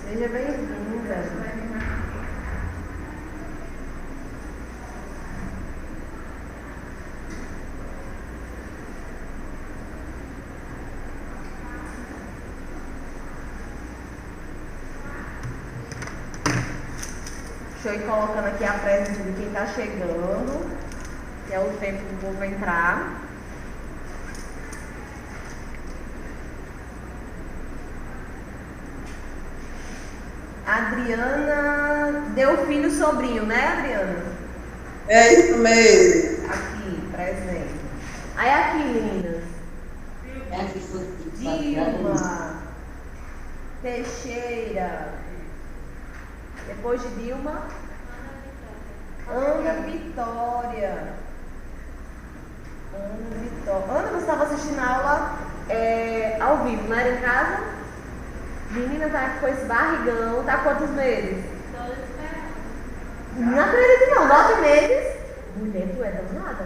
Seja bem-vinda. Deixa eu ir colocando aqui a presença de quem está chegando, que é o tempo do povo entrar. Adriana Delfino Sobrinho, né, Adriana? É isso mesmo. Aqui, presente. Aí aqui, meninas. Dilma Teixeira. Depois de Dilma, Ana Vitória. Ana, você estava assistindo a aula ao vivo, não era em casa? Menina, tá com esse barrigão, tá quantos meses? Não acredito não, 9 meses? Mulher, tu é danada,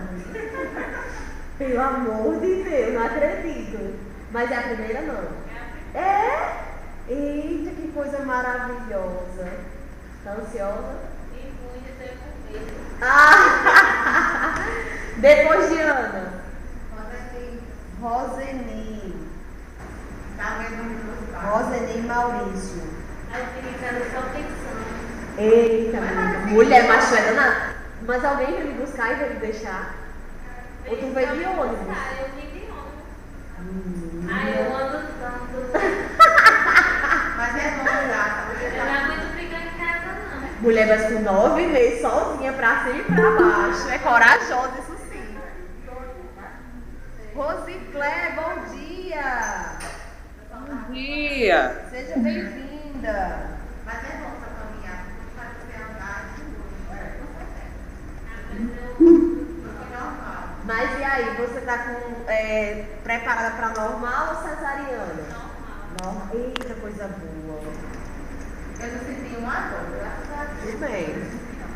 pelo amor de Deus, não acredito. Mas é a primeira não? É? Eita, que coisa maravilhosa. Tá ansiosa? E muito tempo mesmo. Ah! Depois de Ana. Roseni. Roseni Maurício. Aí eu fiquei só pensando. Eita, mulher macho é danada. Mas alguém veio me buscar e veio me deixar? Ou tu veio de ônibus? Eu vim de ônibus. Ai, eu ando tanto. Mas é bom já. Eu não aguento ficar em casa, não. Mulher, mas com 9 meses sozinha pra cima e pra baixo. É corajosa, isso sim. Rosiclé, bom dia. Bom dia. Seja bem-vinda. Mas é bom pra caminhar. Para você andar com normal. Mas e aí, você tá preparada pra normal ou cesariana? Normal. Eita, coisa boa. Eu não senti uma dor, graças a Deus. Tudo bem.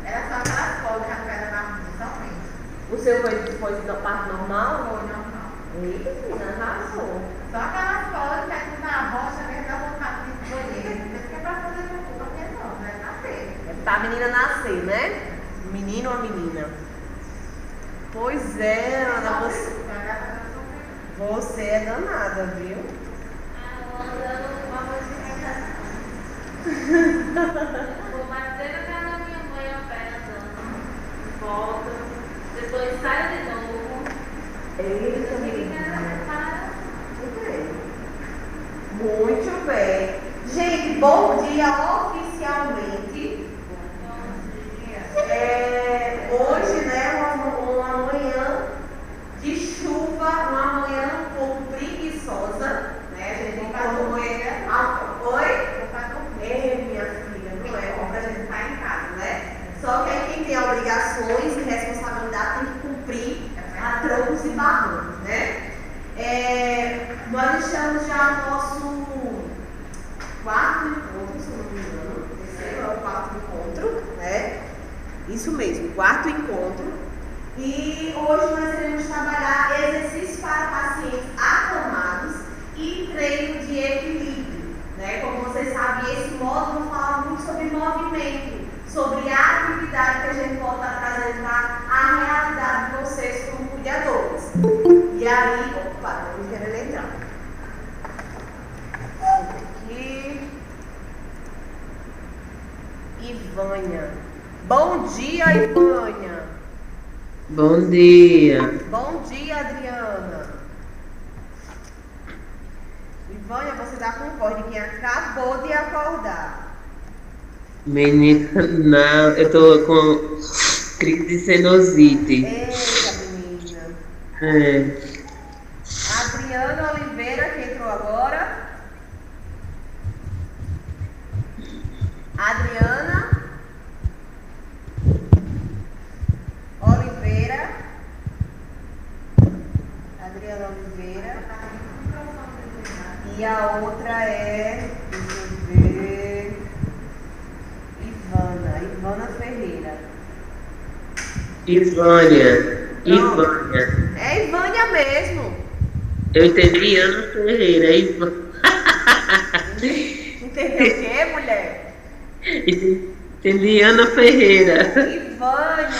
Era só aquelas coisas que a pedra na rua, somente. O seu foi da parte normal? Foi normal. Eita, menina, arrasou. Só aquelas coisas que aqui na rocha mesmo dá vontade de ir pro banheiro. Não sei se é pra fazer cocô, porque não, vai nascer. É pra menina nascer, né? Menino ou menina? Pois é, Ana, você é danada, viu? Eu andando uma coisa de casa. Vou bater na casa da minha mãe a pé andando. Volto. Depois saio de novo. Eita, Eu fico em menina. casa Muito bem. Gente, bom dia oficialmente. Hoje, né, uma manhã de chuva, uma manhã um pouco preguiçosa, né? A gente não foi. Minha filha, não é bom pra gente estar em casa, né? Só que aí quem tem obrigações e responsabilidade tem que cumprir a troncos e barrancos, né? Nós estamos já no nosso quarto encontro, se eu não me engano. Terceiro é o quarto encontro, né? Isso mesmo, quarto encontro. E hoje nós iremos trabalhar exercícios para pacientes acamados e treino de equilíbrio, né? Como vocês sabem, esse módulo fala muito sobre movimento, sobre a atividade que a gente pode estar trazendo para a realidade de vocês como cuidadores. E aí, opa, não querendo entrar. Aqui. Ivânia. Bom dia, Ivânia. Bom dia. Bom dia, Adriana. Ivânia, você dá com voz de quem acabou de acordar. Menina, não, eu tô com crise de sinusite. Eita, menina. É. Adriana Oliveira, que entrou agora. Adriana Oliveira. Adriana Oliveira. E a outra é, deixa eu ver, Ivana Ferreira. Ivânia. Não. Ivânia. É Ivânia mesmo. Eu entendi Ana Ferreira. Ivânia. Perdeu o quê, mulher? E tem Liana Ferreira. Ivânia.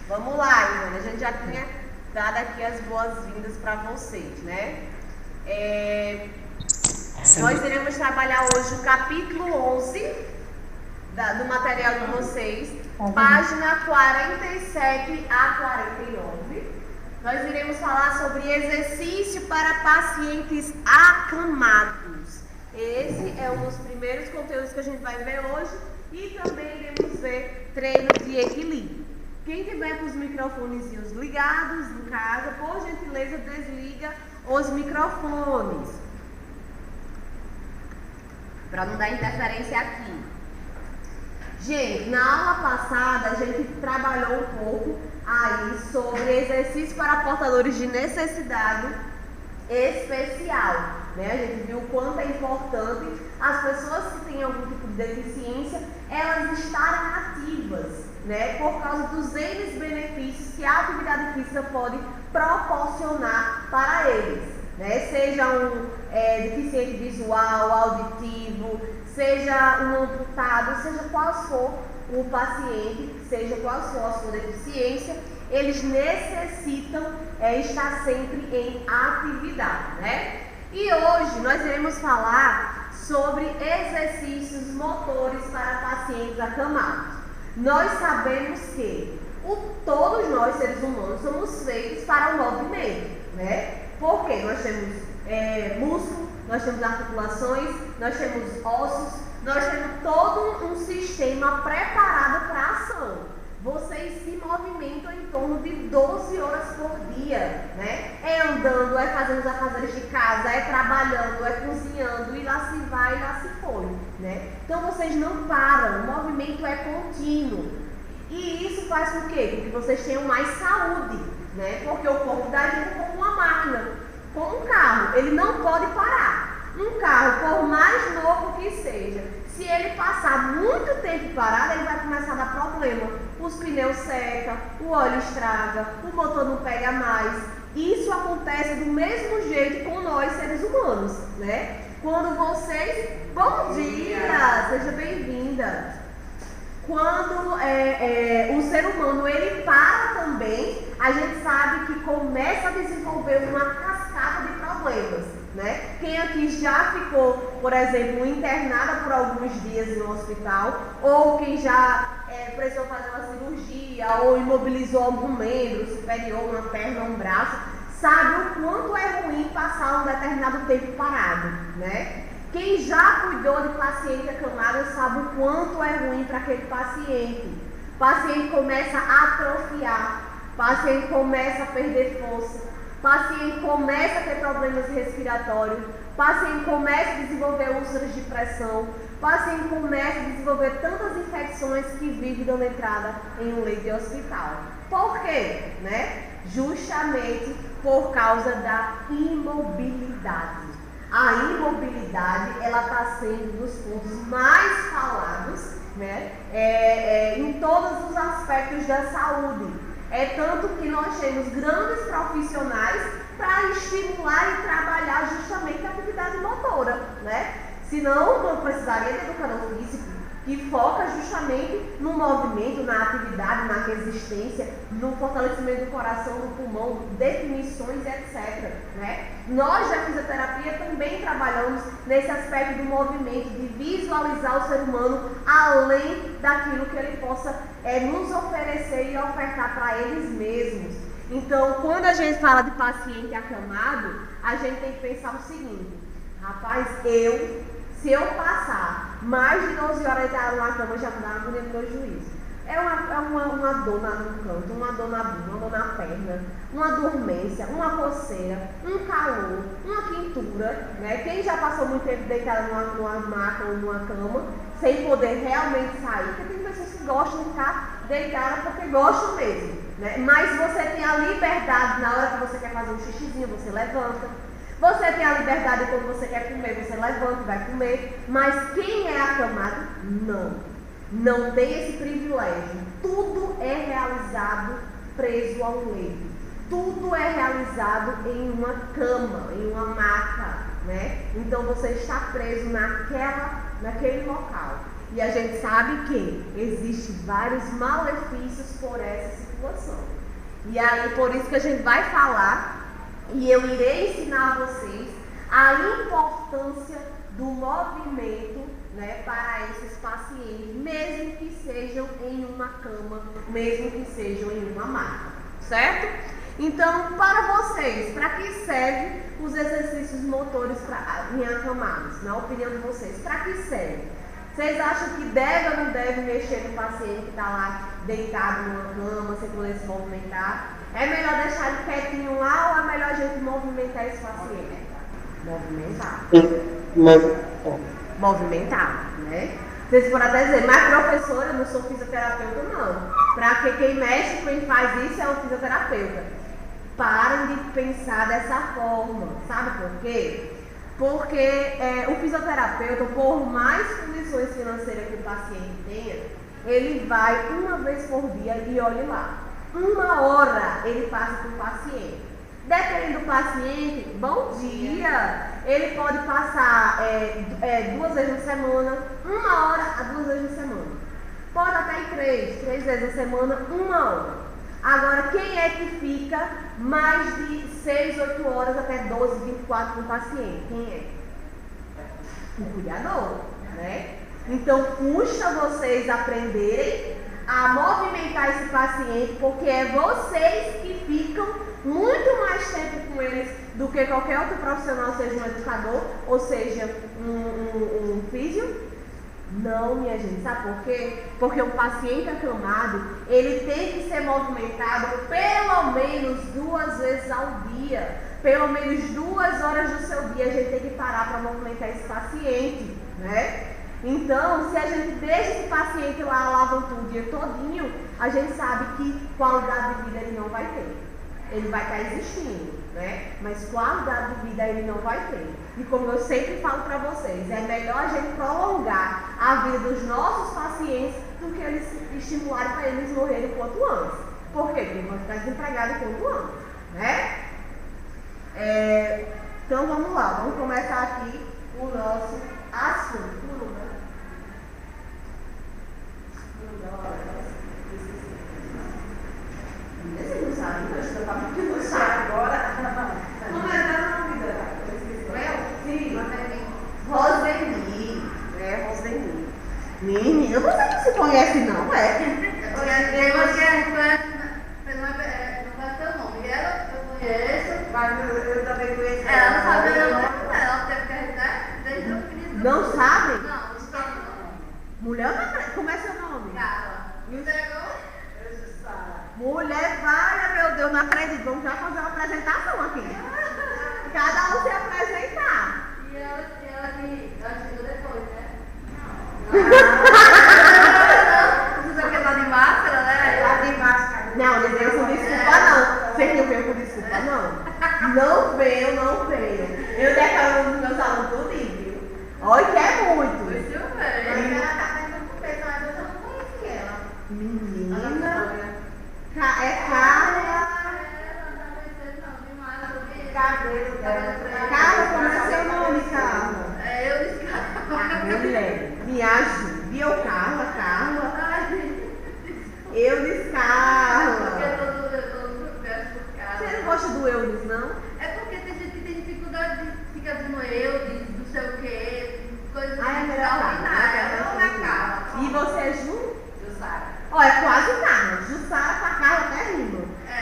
Vamos lá, Ivânia. A gente já tinha dado aqui as boas-vindas para vocês, né? Nós iremos trabalhar hoje o capítulo 11 do material de vocês, página 47 a 49. Nós iremos falar sobre exercício para pacientes acamados. Esse é um dos primeiros conteúdos que a gente vai ver hoje e também iremos ver treino de equilíbrio. Quem tiver com os microfonezinhos ligados em casa, por gentileza, desliga os microfones, para não dar interferência aqui. Gente, na aula passada a gente trabalhou um pouco aí sobre exercício para portadores de necessidade especial, né? A gente viu o quanto é importante as pessoas que têm algum tipo de deficiência, elas estarem ativas, né? Por causa dos N benefícios que a atividade física pode proporcionar para eles, né? Seja um deficiente visual, auditivo, seja um amputado, seja qual for o paciente, seja qual for a sua deficiência, eles necessitam estar sempre em atividade, né? E hoje nós iremos falar sobre exercícios motores para pacientes acamados. Nós sabemos que todos nós, seres humanos, somos feitos para o movimento, né? Porque nós temos músculo, nós temos articulações, nós temos ossos, nós temos todo um sistema preparado para a ação. Vocês se movimentam em torno de 12 horas por dia, né? É andando, é fazendo os afazeres de casa, é trabalhando, é cozinhando, e lá se vai, e lá se foi, né? Então vocês não param, o movimento é contínuo. E isso faz com quê? Com que vocês tenham mais saúde, né? Porque o corpo da gente é como uma máquina, como um carro, ele não pode parar. Um carro, por mais novo que seja, se ele passar muito tempo parado, ele vai começar a dar problema. Os pneus secam, o óleo estraga, o motor não pega mais. Isso acontece do mesmo jeito com nós, seres humanos, né? Quando vocês... Bom dia! Seja bem-vinda! Quando o ser humano ele para também, a gente sabe que começa a desenvolver uma cascata de problemas, né? Quem aqui já ficou, por exemplo, internada por alguns dias no hospital, ou quem já precisou fazer uma cirurgia, ou imobilizou algum membro superior, uma perna, um braço, sabe o quanto é ruim passar um determinado tempo parado, né? Quem já cuidou de paciente acamado sabe o quanto é ruim para aquele paciente. O paciente começa a atrofiar, o paciente começa a perder força, o paciente começa a ter problemas respiratórios, o paciente começa a desenvolver úlceras de pressão, o paciente começa a desenvolver tantas infecções que vive dando entrada em um leito de hospital. Por quê? Né? Justamente por causa da imobilidade. A imobilidade, ela está sendo um dos pontos mais falados, né, em todos os aspectos da saúde. É tanto que nós temos grandes profissionais para estimular e trabalhar justamente a atividade motora, né? Senão, não precisaria de educador físico, que foca justamente no movimento, na atividade, na resistência, no fortalecimento do coração, do pulmão, definições, etc. Né? Nós da fisioterapia também trabalhamos nesse aspecto do movimento, de visualizar o ser humano além daquilo que ele possa nos oferecer e ofertar para eles mesmos. Então, quando a gente fala de paciente acamado, a gente tem que pensar o seguinte: rapaz, se eu passar mais de 12 horas deitado numa cama, já me dá uma agonia no meu juízo. É uma dor no canto, uma dor na bunda, uma dor na perna, uma dormência, uma coceira, um calor, uma quintura, né? Quem já passou muito tempo deitado numa maca ou numa cama, sem poder realmente sair, porque tem pessoas que gostam de ficar deitadas porque gostam mesmo, né? Mas você tem a liberdade, na hora que você quer fazer um xixizinho, você levanta. Você tem a liberdade quando você quer comer, você levanta e vai comer. Mas quem é acamado, não tem esse privilégio. Tudo é realizado preso a um leito. Tudo é realizado em uma cama, em uma maca, né? Então você está preso naquele local. E a gente sabe que existem vários malefícios por essa situação. E aí, por isso que a gente vai falar, e eu irei ensinar a vocês a importância do movimento, né, para esses pacientes, mesmo que sejam em uma cama, mesmo que sejam em uma maca, certo? Então, para vocês, para que servem os exercícios motores em acamados? Na opinião de vocês, para que servem? Vocês acham que deve ou não deve mexer no paciente que está lá deitado numa cama, sem poder se movimentar? É melhor deixar ele quietinho lá ou é melhor a gente movimentar esse paciente? Movimentar. Movimentar, né? Vocês podem até dizer, mas professora, eu não sou fisioterapeuta não. Para que quem mexe, quem faz isso é o fisioterapeuta. Parem de pensar dessa forma. Sabe por quê? Porque o fisioterapeuta, por mais condições financeiras que o paciente tenha, ele vai uma vez por dia e olhe lá. 1 hora ele passa com o paciente. Dependendo do paciente, bom dia, ele pode passar 2 vezes na semana, 1 hora a 2 vezes na semana. Pode até ir 3 vezes na semana, 1 hora. Agora, quem é que fica mais de 6, 8 horas até 12, 24 com o paciente? Quem é? O cuidador, né? Então, custa vocês aprenderem a movimentar esse paciente, porque é vocês que ficam muito mais tempo com eles do que qualquer outro profissional, seja um educador ou seja um físio. Não, minha gente, sabe por quê? Porque um paciente acamado, ele tem que ser movimentado pelo menos 2 vezes ao dia. Pelo menos 2 horas do seu dia a gente tem que parar para movimentar esse paciente, né? Então, se a gente deixa esse paciente lá lavando o dia todinho, a gente sabe que qualidade de vida ele não vai ter. Ele vai estar existindo, né? Mas qualidade de vida ele não vai ter. E como eu sempre falo para vocês, é melhor a gente prolongar a vida dos nossos pacientes do que eles estimularem para eles morrerem quanto antes. Por quê? Porque vão ficar desempregados quanto antes, né? Então vamos lá, vamos começar aqui o nosso assunto. Vocês não sabem, eu estou falando que não sabe agora. Como é que é o nome dela? Sim, Roseni. Roseni. Menina, você não se conhece não, é? Não vai ter o nome. Ela eu conheço. Mas eu também conheço. Ela não sabe o nome dela. Ela teve que ajudar desde o início. Não sabe? Não, não sabe não. Mulher, como é seu nome? Carla. Entregou? Mulher, vai, meu Deus, não acredito. Vamos já fazer uma apresentação aqui. Cada um se apresentar. E ela que chegou depois, né? Você sabe que ela tá de máscara, né? Tá de máscara. Não, não veio com desculpa não. Você que não veio com desculpa não. Não veio. Eu declaro nos meus alunos tudo, viu? Olha que é muito. Pois eu vejo. Menina. Ela tá tentando comer, mas eu não conheci ela. Menina. É Carla. Cabelo dela. Carla, como é seu nome, Carla? Eu disse Carla. Mulher, me ajude. Eu, Carla. Eu disse Carla. Você não gosta do Eudes, não? É porque tem gente que tem dificuldade de ficar dizendo Eudes, não sei o quê, coisas Ah, é melhor extraordinárias. Não é Carla. E você é Ju? Jussara. Ó, é quase Carla. Jussara pra Carla até rima. É.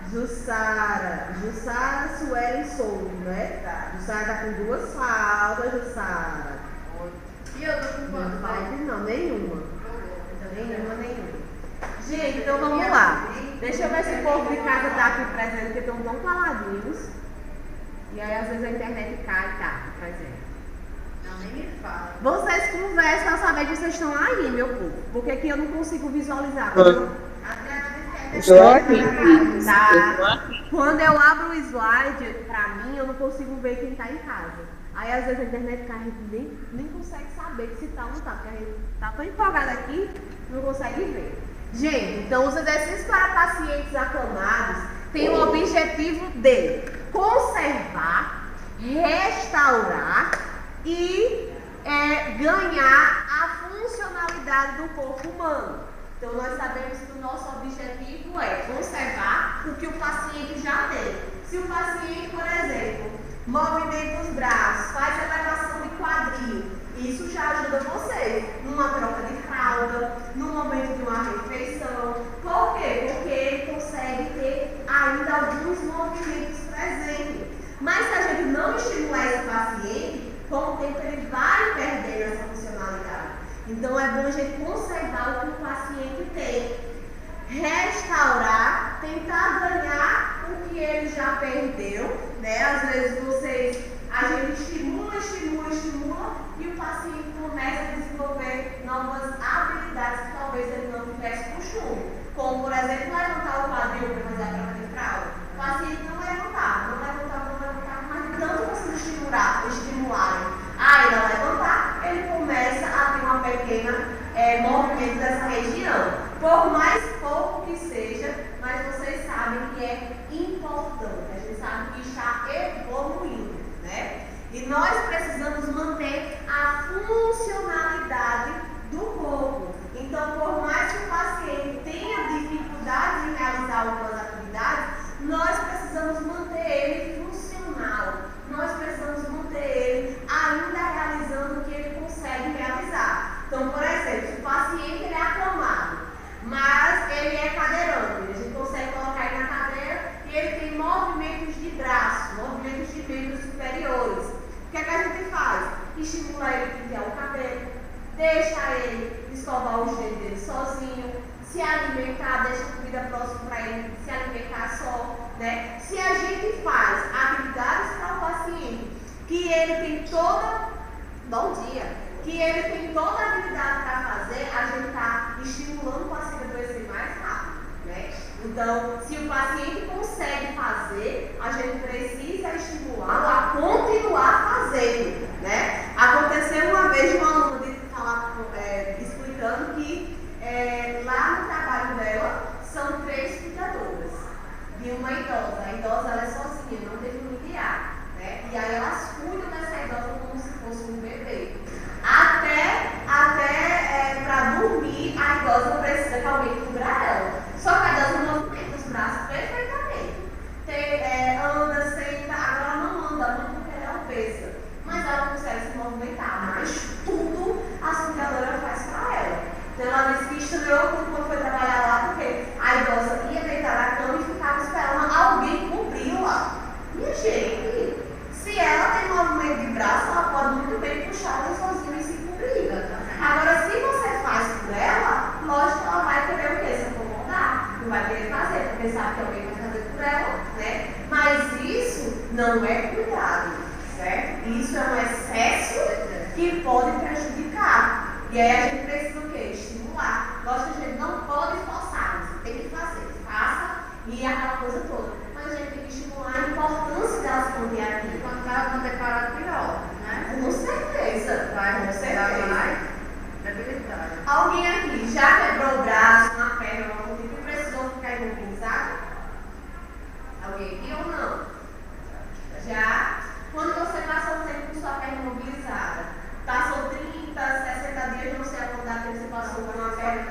Jussara, Sueli e Souza, né? Jussara tá com 2 faltas, Jussara. E eu tô com Não quanto? falta não, nenhuma. Gente, então vamos lá. Deixa eu ver se o povo de casa tá aqui presente, porque estão tão caladinhos. E aí às vezes a internet cai e tá aqui presente. Não, nem me fala. Vocês conversam pra saber que vocês estão aí, meu povo. Porque aqui eu não consigo visualizar. Estou aqui. Tá. Quando eu abro o slide, pra mim, eu não consigo ver quem tá em casa. Aí às vezes a internet cai, a gente nem consegue saber se tá ou não tá, porque a gente tá tão empolgada aqui, não consegue ver. Gente, então os exercícios para pacientes acamados têm o objetivo de conservar, restaurar e ganhar a funcionalidade do corpo humano. Então, nós sabemos que o nosso objetivo é conservar o que o paciente já tem. Se o paciente, por exemplo, movimenta os braços, faz elevação de quadril, isso já ajuda você numa troca de fralda, no momento de uma refeição. Por quê? Porque ele consegue ter ainda alguns movimentos presentes. Mas se a gente não estimular esse paciente, com o tempo ele vai perdendo essa funcionalidade. Então é bom a gente conservar o que o paciente tem, restaurar, tentar ganhar o que ele já perdeu, né? Às vezes a gente estimula e o paciente começa a desenvolver novas habilidades que talvez ele não tivesse costume. Como, por exemplo, levantar o quadril para fazer a troca de fralda. O paciente não levantava, mas tanto você estimularem a ele a levantar, ele começa a ter uma pequena movimento dessa região. Por mais pouco que seja, mas vocês sabem que é importante. A gente sabe que está evoluindo, né? E nós precisamos manter a funcionalidade do corpo. Então, por mais que o paciente tenha dificuldade em realizar algumas atividades, nós precisamos manter ele funcional. Nós precisamos manter ele ainda realizando o que ele consegue realizar. Então, por exemplo, se o paciente ele é acamado, mas ele é cadeirante, a gente consegue colocar ele na cadeira e ele tem movimentos de braço, movimentos de membros superiores. O que é que a gente faz? Estimula ele a pentear o cabelo, deixa ele escovar os dedos dele sozinho, se alimentar, deixa a comida próxima para ele se alimentar só, né? Se a gente faz atividades para o paciente que ele tem toda a habilidade para fazer, a gente está estimulando o paciente a adoecer mais rápido, né? Então, se o paciente consegue fazer, a gente precisa estimulá-lo a continuar fazendo, né? Aconteceu uma vez uma aluna explicando que lá no trabalho dela são 3 cuidadoras de uma idosa. A idosa ela é sozinha, não tem familiar, né? E aí elas cuidam dessa idosa como se fosse um bebê. Até para dormir, a idosa precisa que alguém cubra ela. Só que a idosa movimenta os braços perfeitamente. Anda, senta, agora ela não anda muito porque ela é obesa. Mas ela consegue se movimentar. Mas tudo a cuidadora faz para ela. Então ela disse que estranhou quando foi trabalhar lá, porque a idosa ia deitar na cama e ficava esperando alguém cobri-la. Minha gente, se ela tem movimento de braço, ela pode muito bem puxar ela sozinha e se cobrir. Agora, se você faz por ela, lógico que ela vai querer o quê? Se acomodar, não vai querer fazer, porque sabe que alguém vai fazer por ela, né? Mas isso não é cuidado, certo? Isso é um excesso que pode prejudicar. E aí a gente precisa o quê? Estimular. Lógico que a gente não pode forçar, você tem que fazer, faça e aquela coisa toda. Mas a gente tem que estimular a importância delas se manter aqui. Quando ela não ter parado, pior, né? Com certeza. Vai Com certeza. mais debilidade. Alguém aqui já quebrou o braço, uma perna, algum tipo e precisou ficar imobilizado? Alguém aqui ou não? Já? Quando você passou o tempo com sua perna imobilizada, passou 30, 60 dias, não sei a quantidade que você passou com uma perna,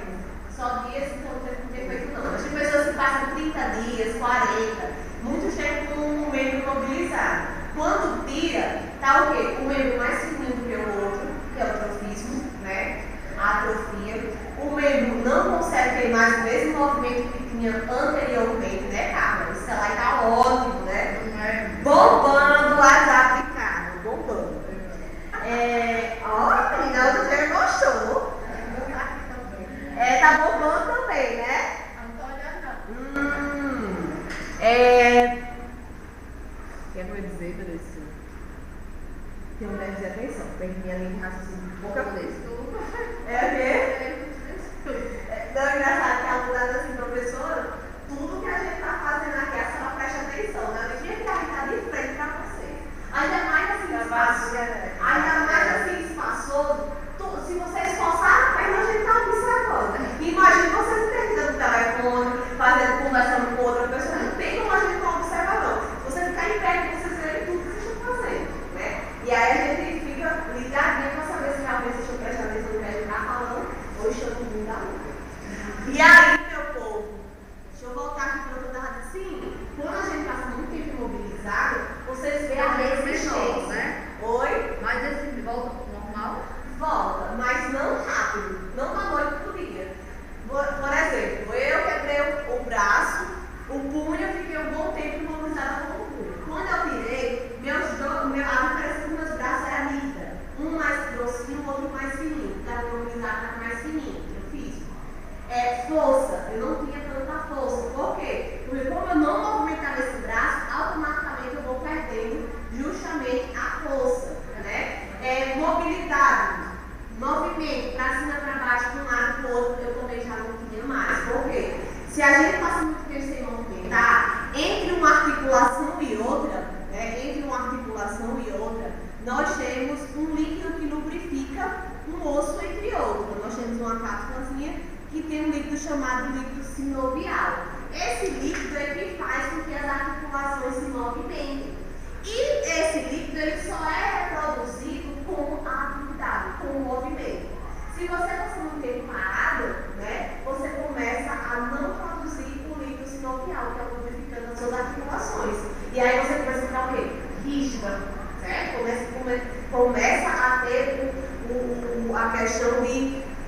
só dias, então não teve feito não. Mas tem pessoas que passam 30 dias, 40, muitos tempo com o membro imobilizado. Quando tira, tá o quê? O membro mais fininho do que o outro, que é o atrofismo, né? A atrofia. O membro não consegue ter mais o mesmo movimento que tinha anteriormente, né, Carla? Isso lá tá ótimo, né? Bombando o WhatsApp de Carla, bombando. Ó, menina, você gostou. Tá bombando também, né? Não tô olhando, não. O que é que eu ia dizer, meu Deus do céu? Tem um déficit de atenção, perdi minha linha de raciocínio de pouca vez. É o quê? Não, é engraçado que a aluna diz assim, professora, tudo que a gente está fazendo aqui, a senhora presta atenção, né? Eu tinha que estar de frente para vocês. Ainda mais assim, espaçoso, se você esforçar a perna, a gente está observando. Imagina vocês terminando o telefone, conversando com outra pessoa, não tem como a gente não observar, não. Se você ficar em pé gente fica ligadinho para saber se realmente vocês estão prestando atenção no que a gente está falando ou estão ouvindo a outra. E aí, meu povo, deixa eu voltar aqui para o que eu estava dizendo. Sim, quando a gente passa muito tempo imobilizado, vocês veem a resistência. Né? Oi? Mas esse volta pro normal? Volta, mas não rápido, não da noite pro dia. Por exemplo, eu quebrei o braço, o punho, eu fiquei um bom tempo imobilizada com o punho. Quando eu tirei, a diferença dos meus braços era nítida. Um mais grossinho, o outro mais fininho. Estava imobilizado, estava mais fininho, eu fiz. Força, eu não tinha tanta força. Por quê? Porque como eu não movimentava esse braço, automaticamente eu vou perdendo justamente a força, né? Mobilidade, movimento para cima, para baixo, de um lado para o outro, eu também já não tinha mais. Por quê? Se a gente passa muito tempo sem movimentar, entre uma articulação e outra, nós temos um líquido que lubrifica um osso entre outros. Nós temos uma cápsulazinha que tem um líquido chamado líquido sinovial. Esse líquido é que faz com que as articulações se movimentem. E esse líquido ele só é reproduzido com a atividade, com o movimento. Se você passa muito tempo parado, né, você começa a não produzir o líquido sinovial, que é o lubrificante das suas articulações. E aí você começa a ficar o quê? Rígida, certo? Começa a ter a questão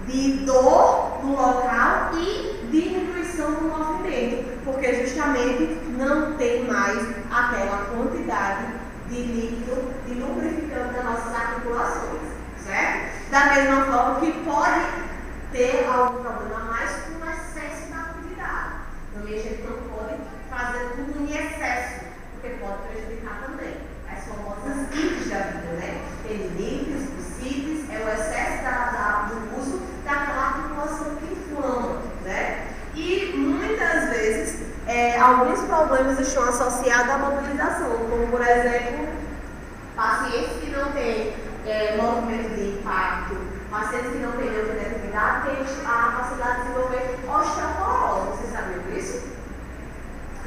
de dor no local e diminuição do movimento, porque justamente não tem mais aquela quantidade de líquido, de lubrificante das nossas articulações, certo? Da mesma forma que pode ter algum problema a mais com o excesso da atividade. Também a gente não pode fazer tudo em excesso, porque pode prejudicar também as famosas ites da vida, né? Tendinites, bursites, é o excesso do uso daquela articulação que inflama, né? E muitas vezes alguns problemas estão associados à mobilização, como por exemplo, pacientes que não têm movimento de impacto, pacientes que não têm neuroatividade, têm a facilidade de desenvolver osteoporose. Vocês sabiam disso?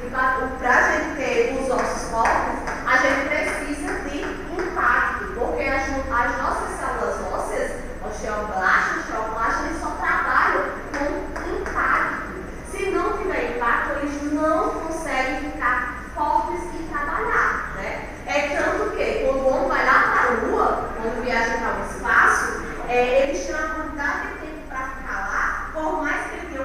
E para a gente ter os ossos fortes, a gente precisa de impacto, porque as nossas células ósseas, osteoblastos, eles só trabalham com impacto. Se não tiver impacto, eles não conseguem ficar fortes e trabalhar, né? É tanto que quando o homem vai lá para a Lua, quando viaja para o espaço, eles têm uma quantidade de tempo para ficar lá, por mais que ele tenha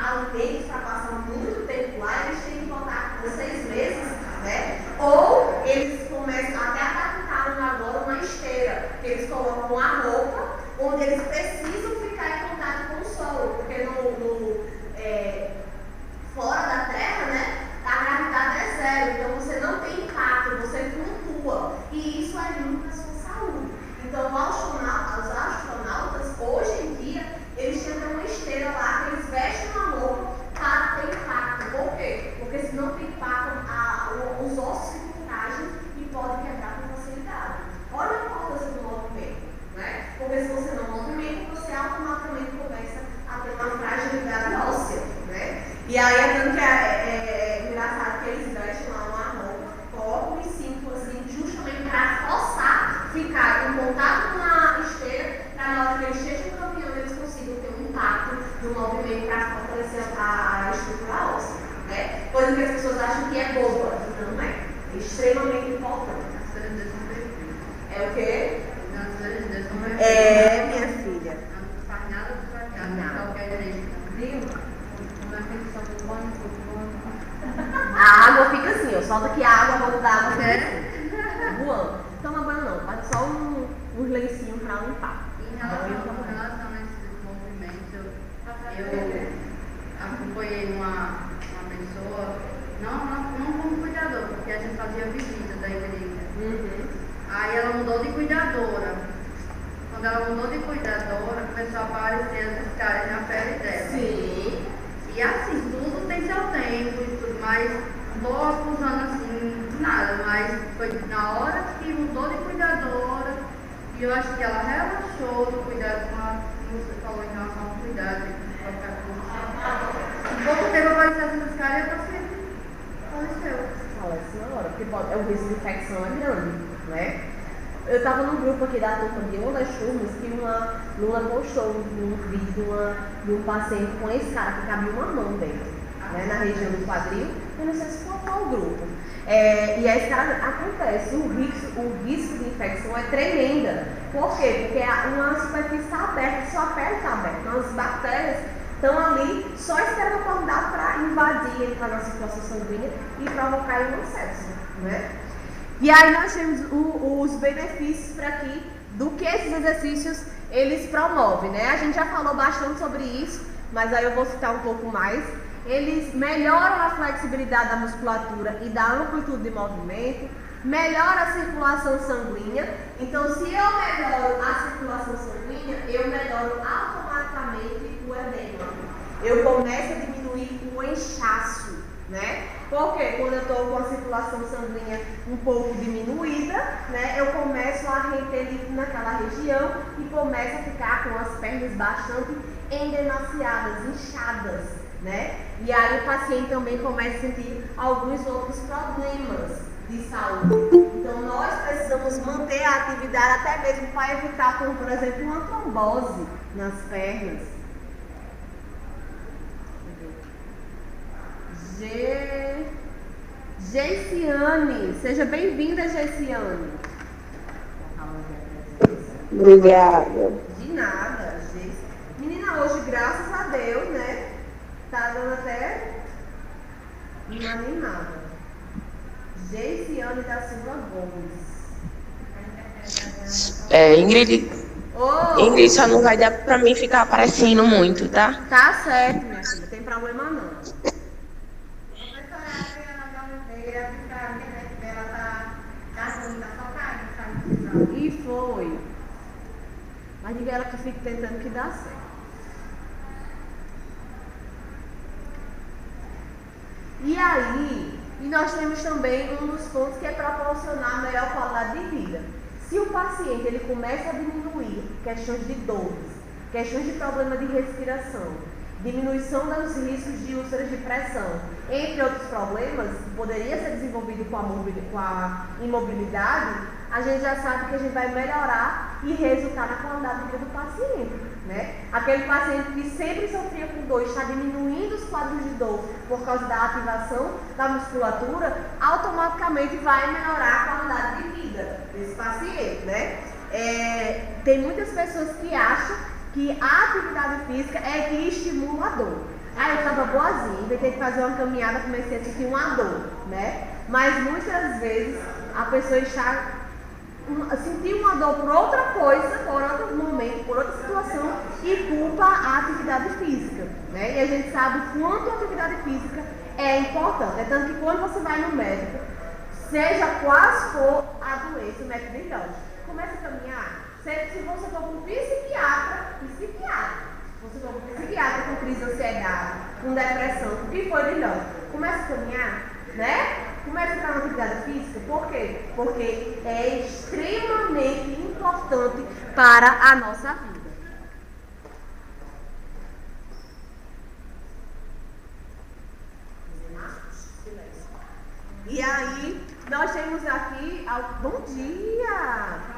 alimentos para passar muito tempo lá, eles têm que voltar com 6 meses, né? Ou eles começam até adaptaram agora uma esteira, que eles colocam uma roupa onde eles precisam ficar em contato com o solo, porque fora da Terra, né, a gravidade é zero, então você não tem impacto, você flutua, e isso é ruim para a sua saúde. Então, os astronautas, hoje em dia, eles têm uma esteira lá, que eles vestem uma roupa para ter impacto. Por quê? Porque se não tem impacto, os ossos ficam frágeis e podem quebrar com facilidade. Olha a importância do movimento, né? Porque se você não movimenta, você automaticamente começa a ter uma fragilidade óssea, né? E aí é tanto que é engraçado que eles vestem lá uma roupa, colocam em cinto assim, justamente para forçar, ficar em contato com a esteira, para na hora que eles estejam caminhando, eles consigam ter um impacto do movimento para fortalecer a estrutura óssea, né? Coisa que as pessoas acham que é boba, não é? É extremamente importante. É o quê? Minha filha. Não faz nada do fracasso, não qualquer jeito. Viu? A água fica assim, ó, solta aqui a água, a boca da água fica assim, voando. Toma banho não, faz só uns lencinhos para limpar. Em relação a esse movimento, eu acompanhei uma pessoa, não como cuidador, porque a gente fazia visita da igreja. Uhum. Aí ela mudou de cuidadora. Quando ela mudou de cuidadora, começou a aparecer as escaras na pele dela. Sim. E assim, tudo tem seu tempo e tudo, mas não estou acusando assim, nada, mas foi na hora que mudou de cuidadora e eu acho que ela relaxou do cuidado com a, como você falou em relação ao cuidado, de qualquer coisa. Um pouco tempo apareceu essas caras e a paciente faleceu. Falece na hora, porque o risco de infecção é grande, né? Eu estava num grupo aqui da turma de uma das turmas que uma Luna postou um vídeo de um paciente com esse cara que cabia uma mão dentro, né, na região do quadril. Eu não sei se foi qual o grupo. E esse cara acontece, o risco de infecção é tremenda. Por quê? Porque uma superfície está aberta, sua pele está aberta. Então as bactérias estão ali só esperando acordar para invadir, entrar na circulação sanguínea e provocar uma sepse, né? E aí nós temos os benefícios para aqui do que esses exercícios eles promovem, né? A gente já falou bastante sobre isso, mas aí eu vou citar um pouco mais. Eles melhoram a flexibilidade da musculatura e da amplitude de movimento, melhora a circulação sanguínea. Então, se eu melhoro a circulação sanguínea, eu melhoro automaticamente o edema. Eu começo a diminuir o inchaço, né? Porque quando eu estou com a circulação sanguínea um pouco diminuída, né, eu começo a reter líquido naquela região e começo a ficar com as pernas bastante endemaciadas, inchadas, né? E aí o paciente também começa a sentir alguns outros problemas de saúde. Então nós precisamos manter a atividade até mesmo para evitar, como por exemplo, uma trombose nas pernas. Geiciane, seja bem-vinda, Geiciane. Obrigada. De nada, Geice. Menina, hoje, graças a Deus, né? Tá dando até uma animada. Geiciane da Silva Gomes. Ingrid, Ô, Ingrid, só não vai dar pra mim ficar aparecendo muito, tá? tá certo, minha filha, não tem problema não. E foi. Mas diga ela que fica tentando que dá certo. E aí, nós temos também um dos pontos que é proporcionar melhor qualidade de vida. Se o paciente ele começa a diminuir questões de dores, questões de problema de respiração, diminuição dos riscos de úlceras de pressão, entre outros problemas que poderia ser desenvolvido com a imobilidade, a gente já sabe que a gente vai melhorar e resultar na qualidade de vida do paciente, né? Aquele paciente que sempre sofria com dor, está diminuindo os quadros de dor por causa da ativação da musculatura, automaticamente vai melhorar a qualidade de vida desse paciente, né? Tem muitas pessoas que acham que a atividade física é que estimula a dor. Aí eu estava boazinha, inventei de fazer uma caminhada, comecei a sentir uma dor, né? Mas muitas vezes a pessoa está sentiu uma dor por outra coisa, por outro momento, por outra situação e culpa a atividade física, né? E a gente sabe quanto a atividade física é importante. É tanto que quando você vai no médico, seja qual for a doença, o médico diz, não, comece a caminhar. Se você for com psiquiatra. Se você for com psiquiatra com crise de ansiedade, com depressão, o que for, diz, não, comece a caminhar, né? Comece a entrar na atividade física, por quê? Porque é extremamente importante para a nossa vida. E aí, nós temos aqui, bom dia!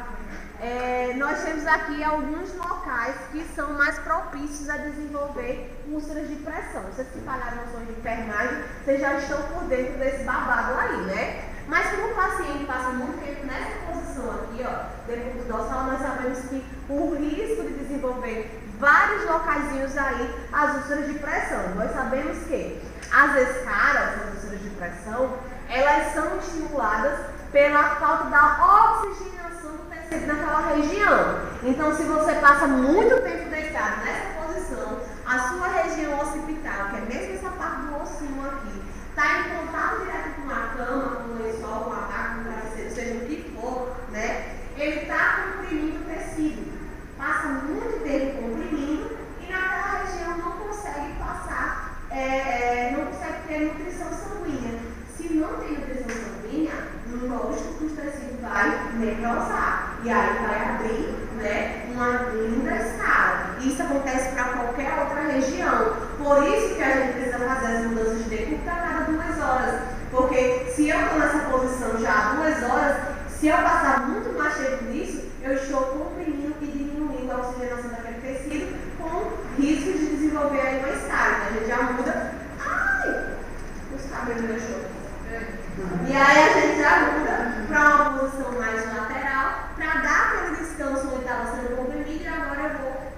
Nós temos aqui alguns locais que são mais propícios a desenvolver úlceras de pressão. Vocês que pagaram noções de enfermagem, vocês já estão por dentro desse babado aí, né? Mas como o paciente passa muito tempo nessa posição aqui, ó, dentro do dorsal, nós sabemos que o risco de desenvolver vários locaizinhos aí, as úlceras de pressão. Nós sabemos que as escaras, as úlceras de pressão, elas são estimuladas pela falta da oxigenação do tecido naquela região. Então, se você passa muito tempo deitado nessa posição, a sua região occipital, que é mesmo essa parte do ossinho aqui, está em contato direto com a cama, com o lençol, com a maca, com o travesseiro, seja o que for, né? Ele está comprimindo o tecido. Passa muito tempo comprimindo e naquela região não consegue passar, não consegue ter nutrição sanguínea. Se não tem nutrição sanguínea, lógico que o tecido vai necrosar. E aí vai abrir, né, uma linda escala. Isso acontece para qualquer outra região. Por isso que a gente precisa fazer as mudanças de decúbito a cada 2 horas. Porque se eu estou nessa posição já há 2 horas, se eu passar muito mais chego nisso, eu estou comprimindo e diminuindo a oxigenação daquele tecido com risco de desenvolver aí uma escária. A gente já muda. Ai! Os cabelos do meu show. E aí a gente já muda para uma posição mais lateral, para dar aquele descanso onde estava sendo comprimido, e agora eu vou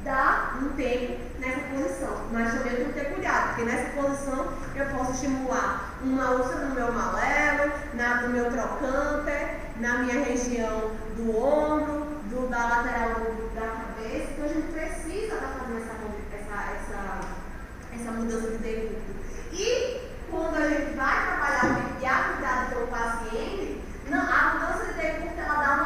dar um tempo nessa posição. Mas também eu tenho que ter cuidado, porque nessa posição eu posso estimular uma úlcera no meu malelo, no meu trocânter, na minha região do ombro, da lateral da cabeça. Então a gente precisa estar fazendo essa mudança de decúbito. E quando a gente vai trabalhar o tipo de atividade com o paciente, a mudança de decúbito ela dá um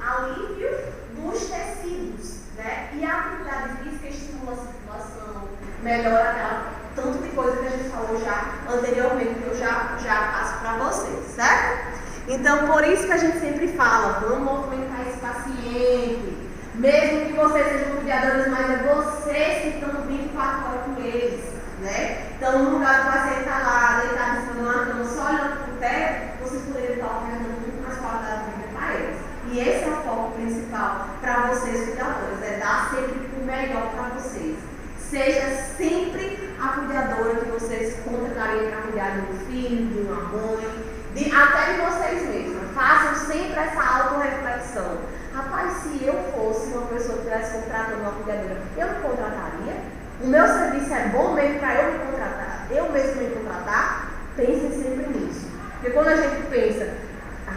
alívio dos tecidos, né? E a atividade física estimula a circulação, melhora aquela tanto de coisa que a gente falou já anteriormente, que eu já passo para vocês, certo? Então, por isso que a gente sempre fala, vamos movimentar esse paciente, mesmo que vocês sejam cuidadores, mas é vocês que estão 24 horas com eles, né? Então, no lugar do paciente estar lá, deitado em cima de uma cama, só olhando para o teto, vocês poderiam estar oferecendo muito mais qualidade de vida para eles. E esse é o foco principal para vocês, cuidadores, é dar sempre o melhor para vocês. Seja sempre a cuidadora que vocês contratariam para cuidar de um filho, de uma mãe, até de vocês mesmos. Façam sempre essa autorreflexão. Rapaz, se eu fosse uma pessoa que estivesse contratando uma cuidadora, eu me contrataria? O meu serviço é bom mesmo para eu me contratar? Eu mesmo me contratar? Pensem sempre nisso. Porque quando a gente pensa,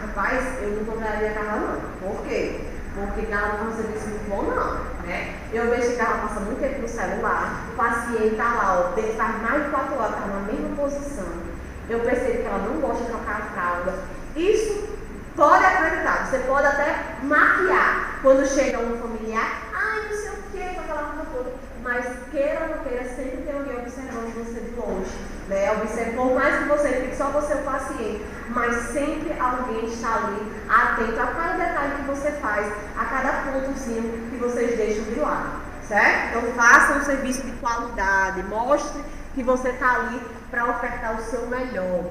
rapaz, eu não contrataria a Carla não. Por quê? Porque Carla não é um serviço muito bom não, né? Eu vejo que Carla passa muito tempo no celular, o paciente está lá, ó, faz mais de 4 horas, está na mesma posição. Eu percebo que ela não gosta de trocar a fralda. Isso pode acreditar, você pode até maquiar quando chega um familiar, ai, não sei o que, com aquela coisa toda. Mas queira ou não queira, sempre tem alguém observando você de longe, né? Observe, por mais que você fique só você o paciente, mas sempre alguém está ali, atento a cada detalhe que você faz, a cada pontozinho que vocês deixam de lado, certo? Então faça um serviço de qualidade, mostre que você está ali para ofertar o seu melhor.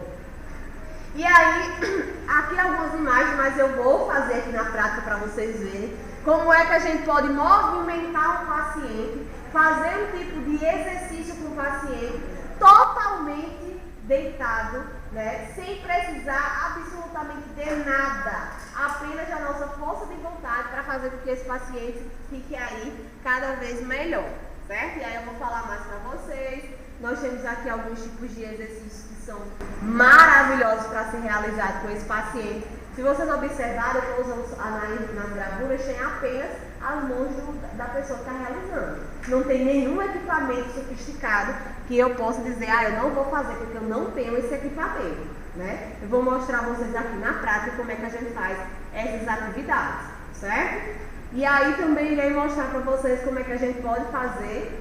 E aí, aqui algumas imagens, mas eu vou fazer aqui na prática para vocês verem como é que a gente pode movimentar o paciente, fazer um tipo de exercício com o paciente totalmente deitado, né, sem precisar absolutamente de nada, apenas a nossa força de vontade para fazer com que esse paciente fique aí cada vez melhor, certo? E aí eu vou falar mais para vocês. Nós temos aqui alguns tipos de exercícios que são maravilhosos para ser realizados com esse paciente. Se vocês observarem, eu estou usando nas gravuras, tem apenas as mãos da pessoa que está realizando. Não tem nenhum equipamento sofisticado que eu possa dizer, eu não vou fazer porque eu não tenho esse equipamento, né? Eu vou mostrar a vocês aqui na prática como é que a gente faz essas atividades, certo? E aí também irei mostrar para vocês como é que a gente pode fazer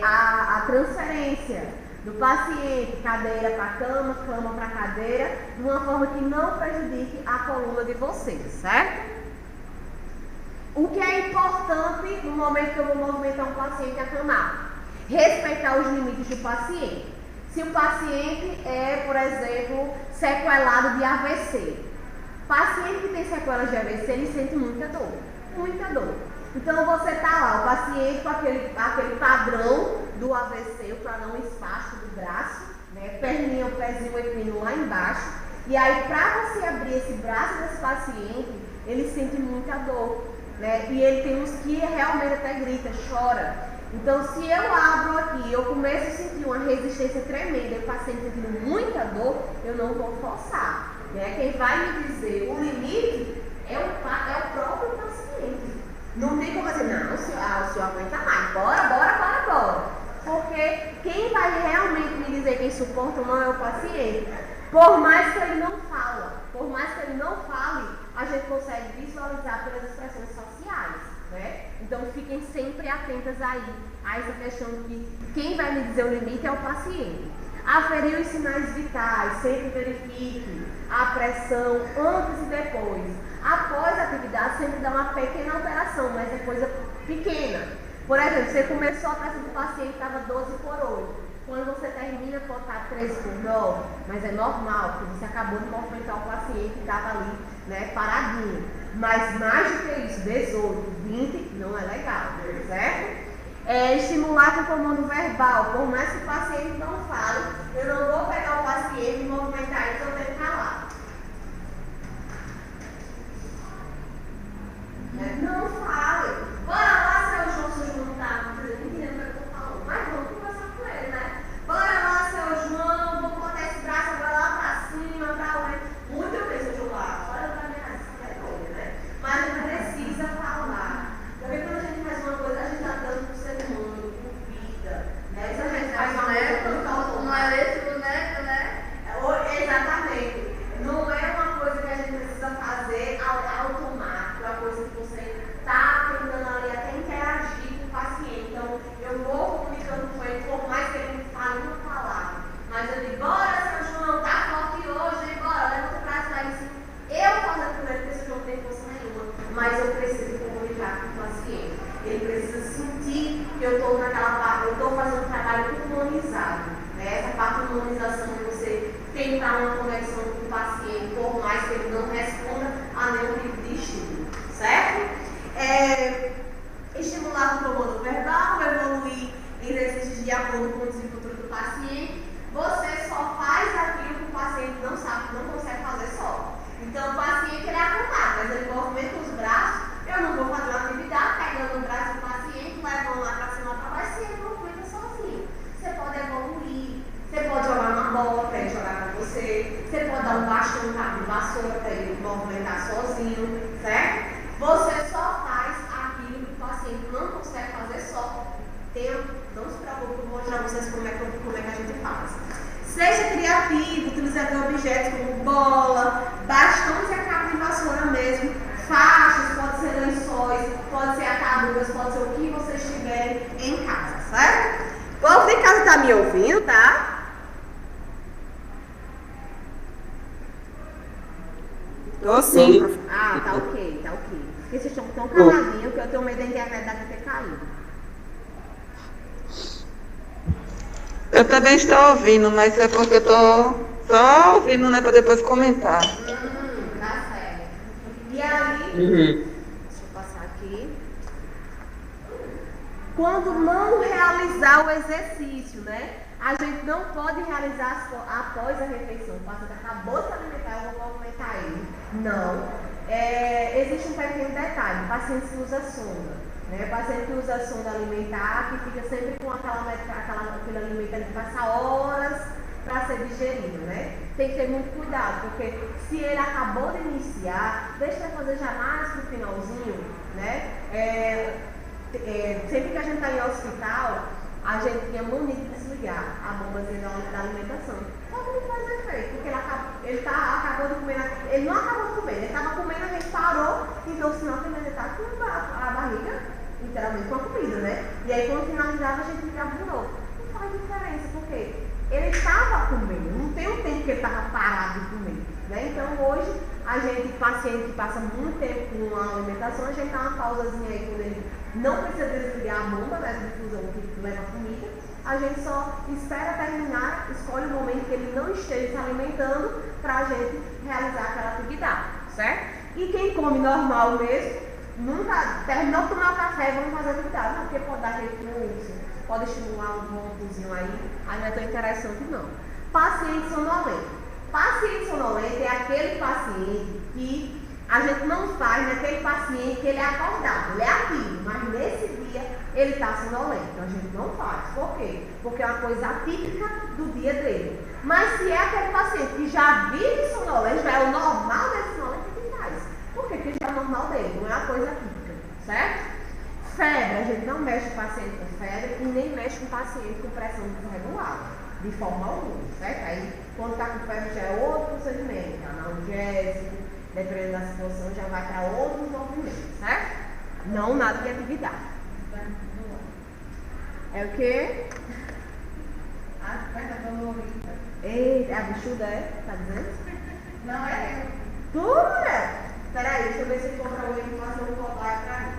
a transferência do paciente, cadeira para cama, cama para cadeira, de uma forma que não prejudique a coluna de vocês, certo? O que é importante no momento que eu vou movimentar um paciente acamado? Respeitar os limites do paciente. Se o paciente é, por exemplo, sequelado de AVC, paciente que tem sequelas de AVC, ele sente muita dor, muita dor. Então você está lá, o paciente com aquele padrão do AVC, o padrão espaço do braço, né, perninha, o pezinho equino lá embaixo. E aí para você abrir esse braço desse paciente, ele sente muita dor, né? E ele tem uns que realmente até grita, chora. Então se eu abro aqui, eu começo a sentir uma resistência tremenda, e o paciente sentindo muita dor, eu não vou forçar, né? Quem vai me dizer o limite é o próprio paciente. Não tem como dizer, não, o senhor aguenta mais, bora. Porque quem vai realmente me dizer quem suporta ou não é o paciente. Por mais que ele não fale, a gente consegue visualizar pelas expressões faciais, né? Então fiquem sempre atentas aí a essa questão que quem vai me dizer o limite é o paciente. Aferir os sinais vitais, sempre verifique a pressão antes e depois. Após a atividade, sempre dá uma pequena alteração, mas é coisa pequena. Por exemplo, você começou a pressão do paciente, estava 12/8. Quando você termina, pode estar 13/9, mas é normal, porque você acabou de movimentar o paciente que estava ali né? Paradinho. Mas mais do que isso, 18, 20, não é legal, certo? Estimular com o comando verbal. Por mais que o paciente não fale, eu não vou pegar o paciente e movimentar ele, eu tenho que calar. Não fale. Bora lá, seu João não tá entendendo o que eu tô falando. Mas vamos conversar com ele, né? Bora lá, seu João, vou botar esse braço agora lá pra cima, pra lá. Muito bem, seu João lá. Olha pra minha vergonha, né? Mas a gente precisa falar. Porque quando a gente faz uma coisa, a gente tá dando pro ser humano, por vida. Né? Se a gente faz uma coisa muito automática. Não é esse boneco, né? Exatamente. Não é uma coisa que a gente precisa fazer automático, é uma coisa que você está tentando ali até interagir com o paciente. Então, eu vou comunicando com ele, por mais que ele me fale uma palavra. Mas eu digo, bora, seu João, tá forte hoje, hein? Bora, levanta o braço lá em cima. Eu faço por ele, porque esse João não tem força nenhuma. Mas eu preciso comunicar com o paciente. Ele precisa sentir que eu estou naquela parte, eu estou fazendo um trabalho humanizado. Né? Essa parte de humanização de você tentar uma conexão com o paciente, por mais que ele não responda a nenhum tipo de estímulo, certo? Estimular o comando verbal, evoluir exercícios de acordo com o desenvolvimento do paciente. Você só faz aquilo que o paciente não sabe, não consegue fazer só. Então, o paciente ele é acompanhado, mas ele movimenta os braços. Eu não vou fazer uma atividade pegando o braço do paciente, levando lá para cima para baixo, e ele movimenta sozinho. Você pode evoluir. Você pode jogar uma bola para ele jogar com você. Você pode dar um bastão, um cabo de vassoura para ele movimentar sozinho, certo? Você só faz aquilo que o paciente não consegue fazer só. Não se preocupe, eu vou mostrar para vocês como é que a gente faz. Seja criativo, utilizando objetos como bola, bastões e a cabo de vassoura mesmo, faixas, pode ser lençóis, pode ser ataduras, pode ser o que vocês tiverem em casa, certo? O povo de casa está me ouvindo, tá? Tô sim. Ah, tá ok, tá ok. Porque vocês estão tão caladinhos que eu tenho medo da internet daqui ter caído. Eu também estou ouvindo, mas é porque eu estou só ouvindo, né, para depois comentar. Tá certo. E aí, deixa eu passar aqui. Quando não realizar o exercício, né? A gente não pode realizar após a refeição. O paciente acabou de se alimentar, eu vou movimentar ele. Não. Existe um pequeno detalhe. O paciente se usa sonda. Né? O paciente que usa sonda alimentar, que fica sempre com aquele alimento ali que passa horas para ser digerido, né? Tem que ter muito cuidado, porque se ele acabou de iniciar, deixa eu fazer já mais no finalzinho, né? Sempre que a gente está em hospital, a gente tinha mania de desligar a bombazinha da alimentação. Só que não faz efeito, porque ele acabou de comer, ele não acabou de comer, ele estava comendo, a gente parou, então o sinal que ele está com a barriga, literalmente com a comida, né? E aí quando finalizava, a gente ligava de novo. Não faz diferença, porque ele estava comendo, não tem um tempo que ele estava parado de comer, né? Então hoje, a gente, paciente que passa muito tempo com a alimentação, a gente dá uma pausazinha aí quando ele não precisa desligar a bomba, né, de difusão que leva a comida, a gente só espera terminar, escolhe o momento que ele não esteja se alimentando para a gente realizar aquela atividade, certo? E quem come normal mesmo, nunca terminou de tomar o café, vamos fazer atividade, não, porque pode dar refluxo, pode estimular um vômitozinho aí não é tão interessante não. Paciente sonolento. Paciente sonolento é aquele paciente que a gente não faz naquele paciente que ele é acordado, ele é ativo, mas nesse dia ele está sonolento. Então a gente não faz. Por quê? Porque é uma coisa atípica do dia dele. Mas se é aquele paciente que já vive sonolento, já é o normal desse sonolento, que faz. Por quê? Porque já é o normal dele, não é uma coisa atípica, certo? Febre, a gente não mexe com o paciente com febre e nem mexe com o paciente com pressão desregulada, de forma alguma, certo? Aí quando está com febre já é outro procedimento, analgésico, dependendo da situação, já vai para outros movimentos, certo? Não nada de atividade. É o quê? Eita, a bichuda Tá dizendo? Não é? Tu, mulher? Peraí, deixa eu ver se encontra o e fazer um cobaia pra mim.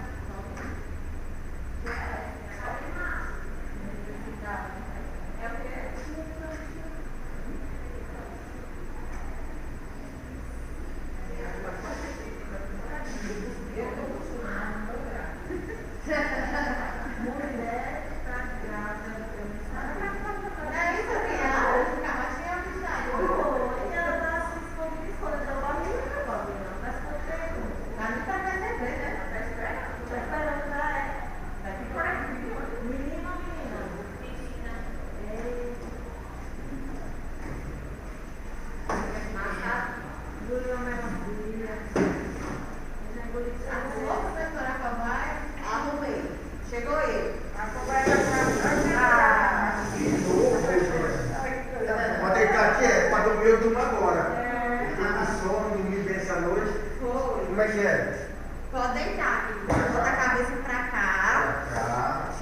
É o quê?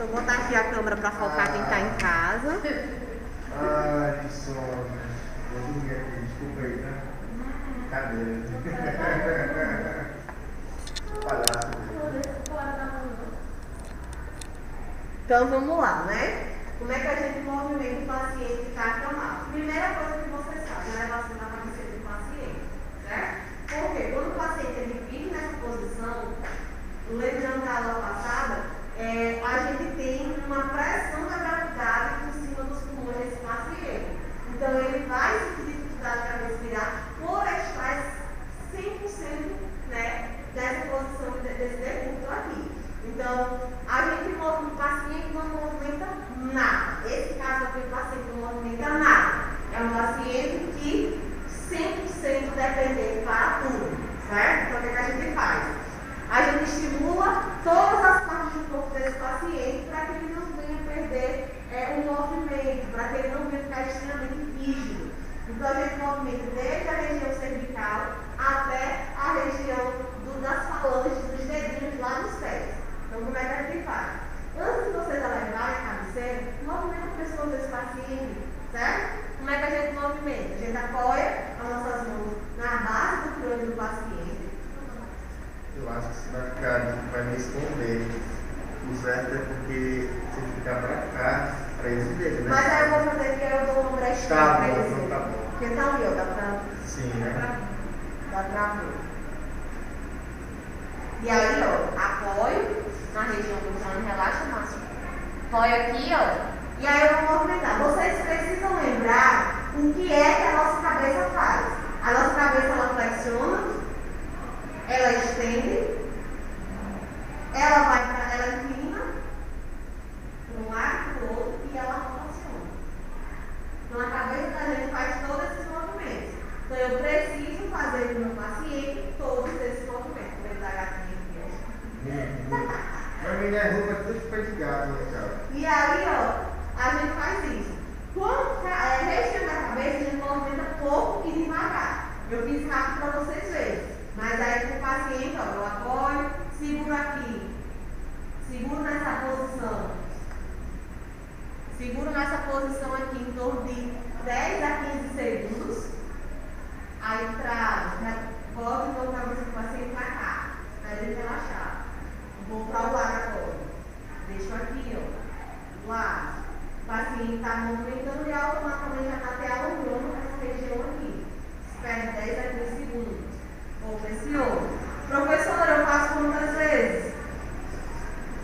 eu botar aqui a câmera para focar quem está em casa. Ai, que sono. Vou dormir aqui, desculpa aí, né? Cadeira. Palhaço. Então vamos lá, né? Como é que a gente movimenta o paciente que está acamado? Primeira coisa que você sabe, a elevação da cabeceira do paciente, certo? Porque quando o paciente ele vive nessa posição, lembrando da aula passada, a gente tem uma pressão da gravidade por cima dos pulmões desse paciente. Então ele vai sentir dificuldade para respirar por estar 100%, né, dessa posição, desse decúbito aqui. Então, a gente move o paciente não movimenta nada. Esse caso aqui, o paciente não movimenta nada. É um paciente que 100% dependente para tudo, certo? Então, o que a gente faz? A gente estimula todas as partes do corpo desse paciente para que ele não venha perder o movimento, para que ele não venha ficar extremamente rígido. Então, a gente movimenta desde a região cervical até a região das falanges, dos dedinhos lá nos pés. Então, como é que a gente faz? Antes de vocês elevarem a cabeceira, movimenta o pescoço desse paciente, certo? Como é que a gente movimenta? A gente apoia as nossas mãos na base do crânio do paciente. Eu acho que você vai me esconder. O certo é porque você ficar pra cá, pra eles verem, né? Mas aí eu vou fazer que eu dou uma brechinha Tá pra bom, eles então verem. tá bom. Porque tá ali, ó, dá pra Sim, né? ver. E aí, ó, apoio na região do crânio, relaxa o máximo. Apoio aqui, ó. E aí eu vou movimentar. Vocês precisam lembrar o que é que a nossa cabeça faz. A nossa cabeça, ela flexiona, ela estende, ela inclina para um lado e para o outro e ela rotaciona. Então a cabeça da gente faz todos esses movimentos. Então eu preciso fazer com o meu paciente todos esses movimentos. Vou dar gatinha aqui, ó. Mas minha roupa é tudo foi de gato, né, cara? E aí, ó, a gente faz isso. Quando região da cabeça, a gente movimenta pouco e devagar. Eu fiz rápido para vocês verem. Mas aí com o paciente, ó, eu apoio, seguro aqui. Seguro nessa posição. Seguro nessa posição aqui em torno de 10 a 15 segundos. Aí travo, volto e vou para o paciente para cá. Para ele relaxar. Vou para o lado agora. Deixo aqui, ó. Do lado. O paciente está movimentando e automaticamente já está até alongando essa região aqui. Espera 10 a 15 segundos. Vou para esse outro. Professora, eu faço quantas vezes?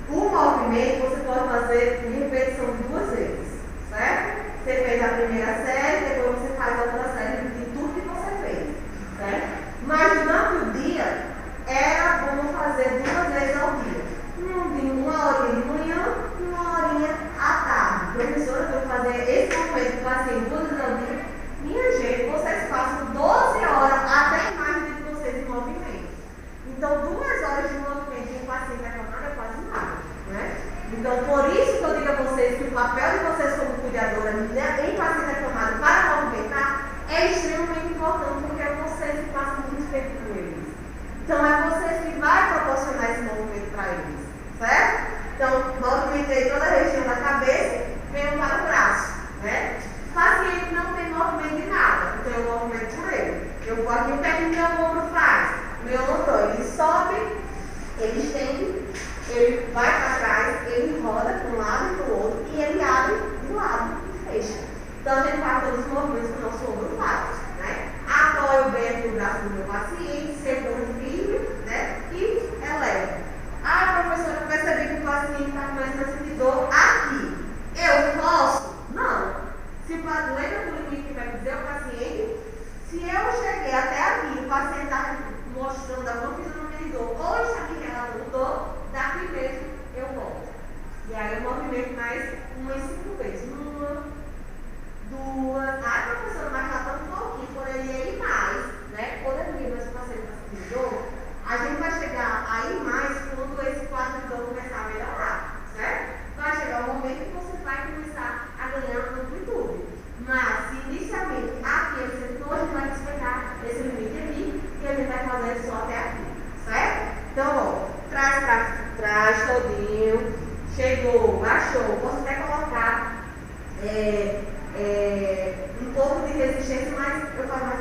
O movimento você pode fazer em repetição 2 vezes. Certo? Você fez a primeira série, depois você faz a outra série de tudo que você fez. Certo? Mas durante o dia, era bom fazer 2 vezes ao dia. Uma horinha de manhã e uma horinha à tarde. Professora, eu vou fazer esse movimento com o paciente 2 vezes ao dia. Minha gente, vocês passam 12 horas até mais do que vocês em movimento. Então, 2 horas de movimento em um paciente acamado é quase nada. Né? Então, por isso que eu digo a vocês que o papel de vocês como cuidadora em paciente acamado para movimentar é extremamente importante, porque é vocês que passam muito tempo com eles. Então, é vocês que vai proporcionar esse movimento para eles, certo? Então, movimentei toda a região da cabeça, venho para o braço, né? O paciente não tem movimento de nada, então eu movimento por ele. Eu vou aqui, o que é que meu ombro faz? Meu ombro, ele sobe, ele estende, ele vai para trás, ele roda para um lado e para o outro, e ele abre de lado e fecha. Então, a gente faz todos os movimentos que o nosso ombro faz, né? Apoio bem aqui o braço do meu paciente, seguro firme, né? E elevo. Ah, professora, eu percebi que o paciente está começando a sentir dor aqui. Eu posso? Não. Se lembra do limite que vai dizer o paciente? Se eu cheguei até aqui, o paciente está mostrando alguma fisionomia de dor, ou está me relatando dor, daqui mesmo eu volto. E aí eu movimento mais umas 5 vezes. 1, 2. Ah, professora, mas já está um pouquinho, poderia ir mais, né? Poderia, mas o paciente está sentindo dor. A gente vai chegar aí mais quando esse quadro de dor começar a melhorar, certo? Vai chegar o momento que você vai começar a ganhar amplitude. Mas, se inicialmente aqui ele sentou, a gente vai respeitar esse limite aqui e a gente vai fazer só até aqui, certo? Então, ó, traz todinho, chegou, baixou. Posso até colocar um pouco de resistência, mas eu faço mais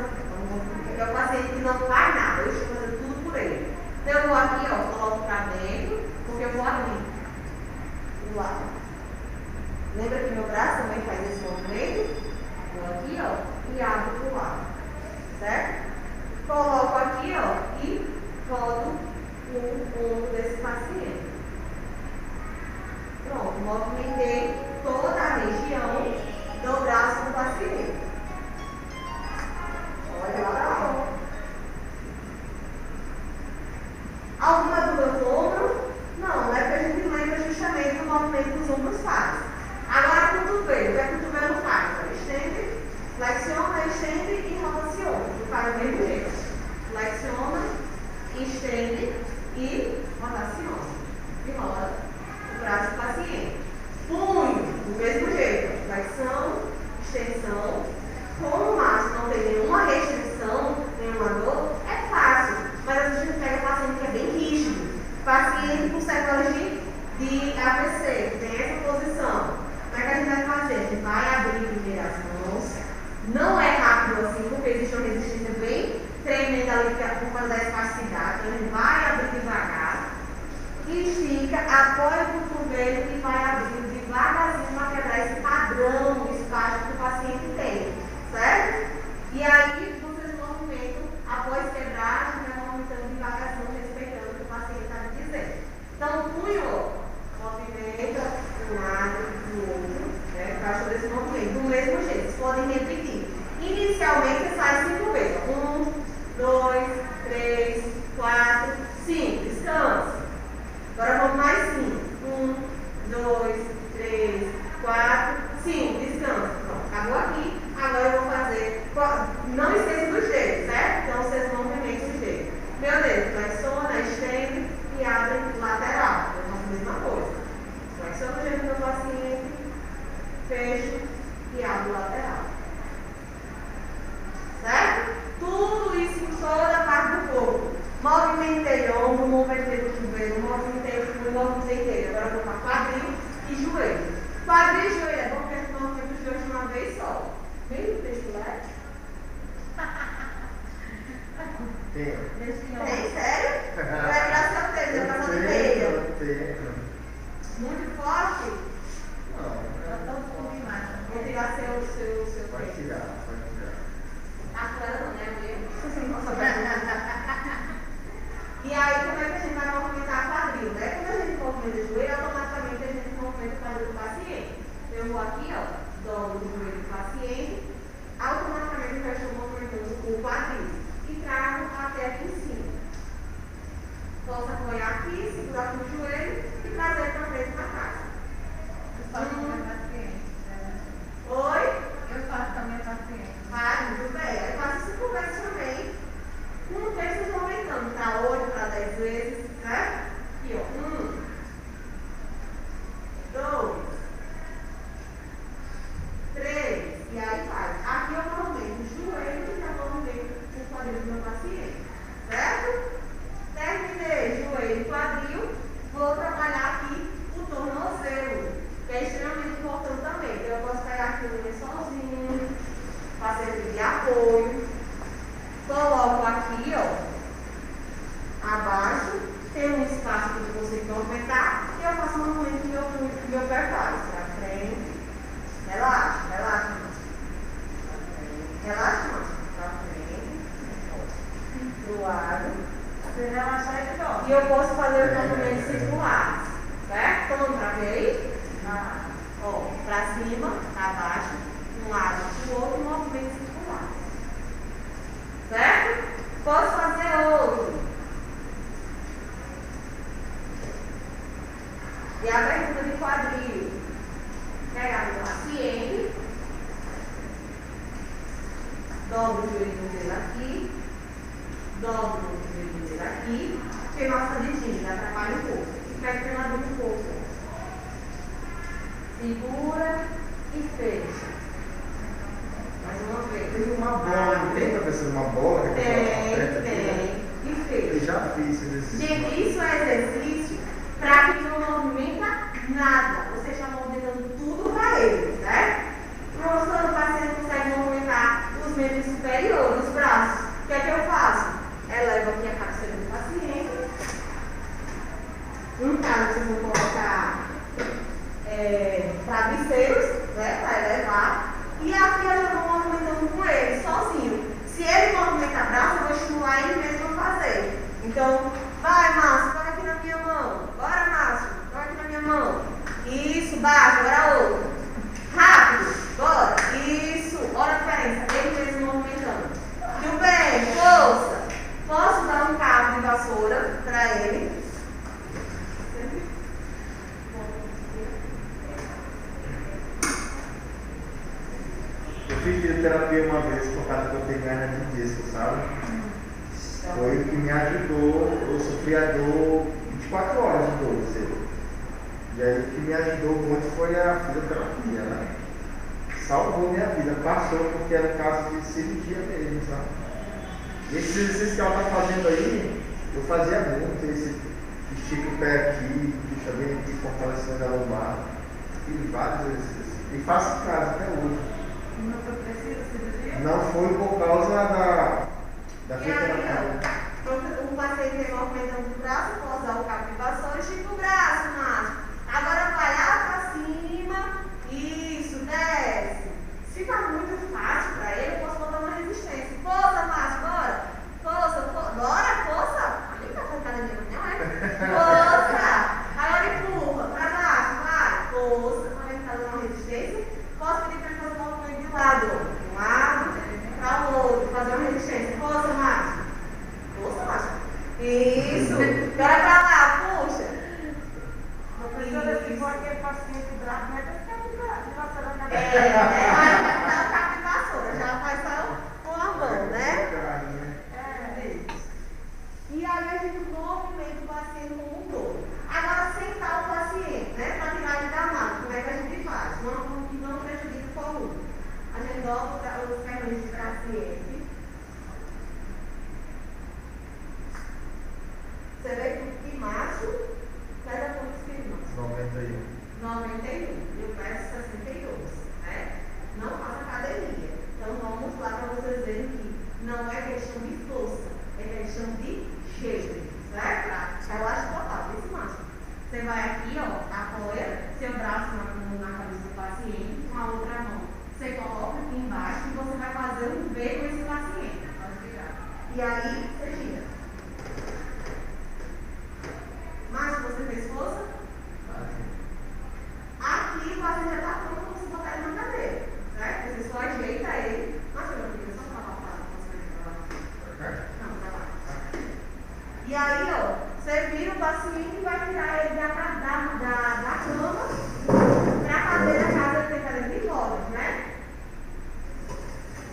é o paciente que não faz nada, eu estou fazendo tudo por ele. Então eu vou aqui, ó, coloco para dentro, porque eu vou abrir do lado. Lembra que meu braço também faz esse movimento? Vou aqui, ó, e abro pro lado. Certo? Coloco aqui, ó, e rodo o ombro desse paciente. Pronto, movimentei toda a região do braço do paciente. Olha lá. Alguma dúvida no ombro? Não, né? Porque a gente lembra justamente do movimento que os ombros fazem. Agora, cotovelo. O que a cotovelo faz? Estende, flexiona, estende e rotaciona. E faz do mesmo jeito. Flexiona, estende e rotaciona. E roda o braço do paciente. Punho, do mesmo jeito. Flexão, extensão. Como o macho não tem nenhuma restrição, nenhuma dor, é fácil. Mas a gente pega paciente que é bem rígido. Paciente com sequelas de AVC, que tem essa posição. Como é que a gente vai fazer? A gente vai abrir primeiro as mãos. Não é rápido assim, porque existe uma resistência bem tremenda ali por causa da espasticidade. Então a gente vai abrir devagar. Estica, apoia o cotovelo e vai abrindo devagarzinho para quebrar esse padrão espástico que o paciente tem. Certo? E aí, vocês movimentam, após quebrar, a gente vai movimentando devagarzinho, respeitando o que o paciente está me dizendo. Então, punho, movimenta um lado e o outro, né? Faz todo esse movimento. Do mesmo jeito, vocês podem repetir. Inicialmente, você sai 5 vezes. 1, 2, 3, 4, 5. Descansa. Agora vamos mais 5. 1, 2, 3, 4, 5. Descansa. Pronto, acabou aqui. Agora eu vou fazer. Não esqueça dos dedos, certo? Então vocês movimentam os dedos. Meu dedo, flexiona, estende e abre lateral. Eu faço a mesma coisa. Flexiona o dedo do paciente, fecho e abro lateral. Certo? Tudo isso em toda a parte do corpo. Movimentei ombro, movimentei o cotovelo, movimentei o punho, movimentei inteiro. Agora eu vou para quadril e joelho. Quadril e joelho é bom porque a gente movimenta os dois de uma vez só. Meio texto, né? Tem. Tem, sério? Vai virar seu texto, vai passar no meio. Muito forte? Não. Vou tirar seu Vai texto. tirar. A fora não, né? Nossa, e aí, como é que a gente vai movimentar a quadril, né? Quando a gente movimenta o joelho, automaticamente a gente movimenta o quadril do paciente. Eu vou aqui, ó, dobro o joelho do paciente, automaticamente eu estou movimentando o quadril e trago até aqui em cima. Posso apoiar aqui, segurar com o joelho e trazer para frente para casa. Oi? Eu faço também a paciente. Vai, muito bem. Eu faço 5 vezes também. Um vez vocês vão aumentando para 8, para 10 vezes, certo? Aqui, ó. 1, 2, 3. E aí faz. Aqui eu movimento o joelho e já movimento o quadril do meu paciente. Certo? Terminei joelho e quadril. Vou trabalhar aqui o tornozelo, que é extremamente importante também. Então eu posso pegar aqui o lençolzinho, fazer de apoio. Coloco aqui, ó, abaixo, tem um espaço que eu consigo movimentar e eu faço o movimento que meu pé faz. Para frente, relaxa, relaxa. Relaxa, mas para frente, pro lado. Você relaxar e dobra. E eu posso fazer os movimentos circulares, certo? Todo mundo pra ver aí? Ó, pra cima, pra baixo, um lado, pro outro, movimento circular. Certo? Posso fazer outro. E a abertura de quadril. Pegar o paciente. Dobro o joelho dele aqui. Dobro o joelho dele aqui. Porque nossa dedinha atrapalha um pouco. E pega pela dor um pouco. Segura e fecha. Mais uma vez. Tem uma bola, não tem, professor? Uma bola que Tem. E Eu fecha. já fiz esse exercício. Gente, isso é exercício para quem não movimenta nada. vocês vão colocar travesseiros, né, para elevar. E aqui eu já vou movimentando com ele, sozinho. Se ele movimenta o braço, eu vou estimular ele mesmo a fazer. Então, vai, Márcio, toca aqui na minha mão. Bora, Márcio, toca aqui na minha mão. Isso, baixo, agora outro. Rápido, bora. Isso, olha a diferença, ele mesmo movimentando. Tudo bem, força. Posso dar um cabo de vassoura para ele? Eu fiz fisioterapia uma vez por causa que eu tenho hernia de disco, sabe? Foi o que me ajudou. Eu sofri a dor 24 horas de dor, ou seja. E aí o que me ajudou muito foi a fisioterapia, né? Salvou minha vida, passou porque era um caso de cirurgia mesmo, sabe? E esse exercício que ela está fazendo aí, eu fazia muito, esse estica o pé aqui, puxa bem aqui, fortalecendo a lombar. Fiz vários exercícios. E faço em casa até hoje. Não foi preciso cirurgia? Não foi por causa da fisioterapia. O paciente tem movimentando o braço, pode usar o cabo de vassoura e estica o braço, Márcio. Agora vai lá para cima, isso, desce. Se fica muito fácil para ele, eu posso botar uma resistência. Força, Márcio, bora. Força, bora, força. Ali tá fazendo academia, não é? Força. Agora empurra, para baixo, vai. Força, quando ele tá dando uma resistência, posso pedir para ele fazer um movimento de lado. De um lado para o outro, fazer uma resistência. Força, Márcio. Força, Márcio. Isso. Agora para lá, puxa. Se for aquele paciente bravo, vai ficar de vassoura na cabeça. Vai dar o cabo de vassoura, já faz só com a mão, né? E aí a gente movimenta o paciente como um todo. Agora, sentar o paciente, né? Para tirar ele da maca, como é que a gente faz? Não prejudica o coluna. A gente dobra os ferros do paciente. Você vê que macho, pesa quantos quilos? 91. 91, eu peço 62, né? Não faça academia. Então vamos lá para vocês verem que não é questão de força, é questão de jeito, certo? Relaxa total, isso máximo. Você vai aqui, ó, apoia seu braço na cabeça do paciente, com a outra mão. Você coloca aqui embaixo e você vai fazer um V com esse paciente. E aí, você gira. Márcio, você fez força? Aqui o paciente já está pronto para você botar ele na cadeira, certo? Você só ajeita ele. Márcio, eu queria só falar para você. Não, tá lá. E aí, ó, você vira o paciente e vai tirar ele da cama para a cadeira, caso ele tenha cadeira de rodas, né?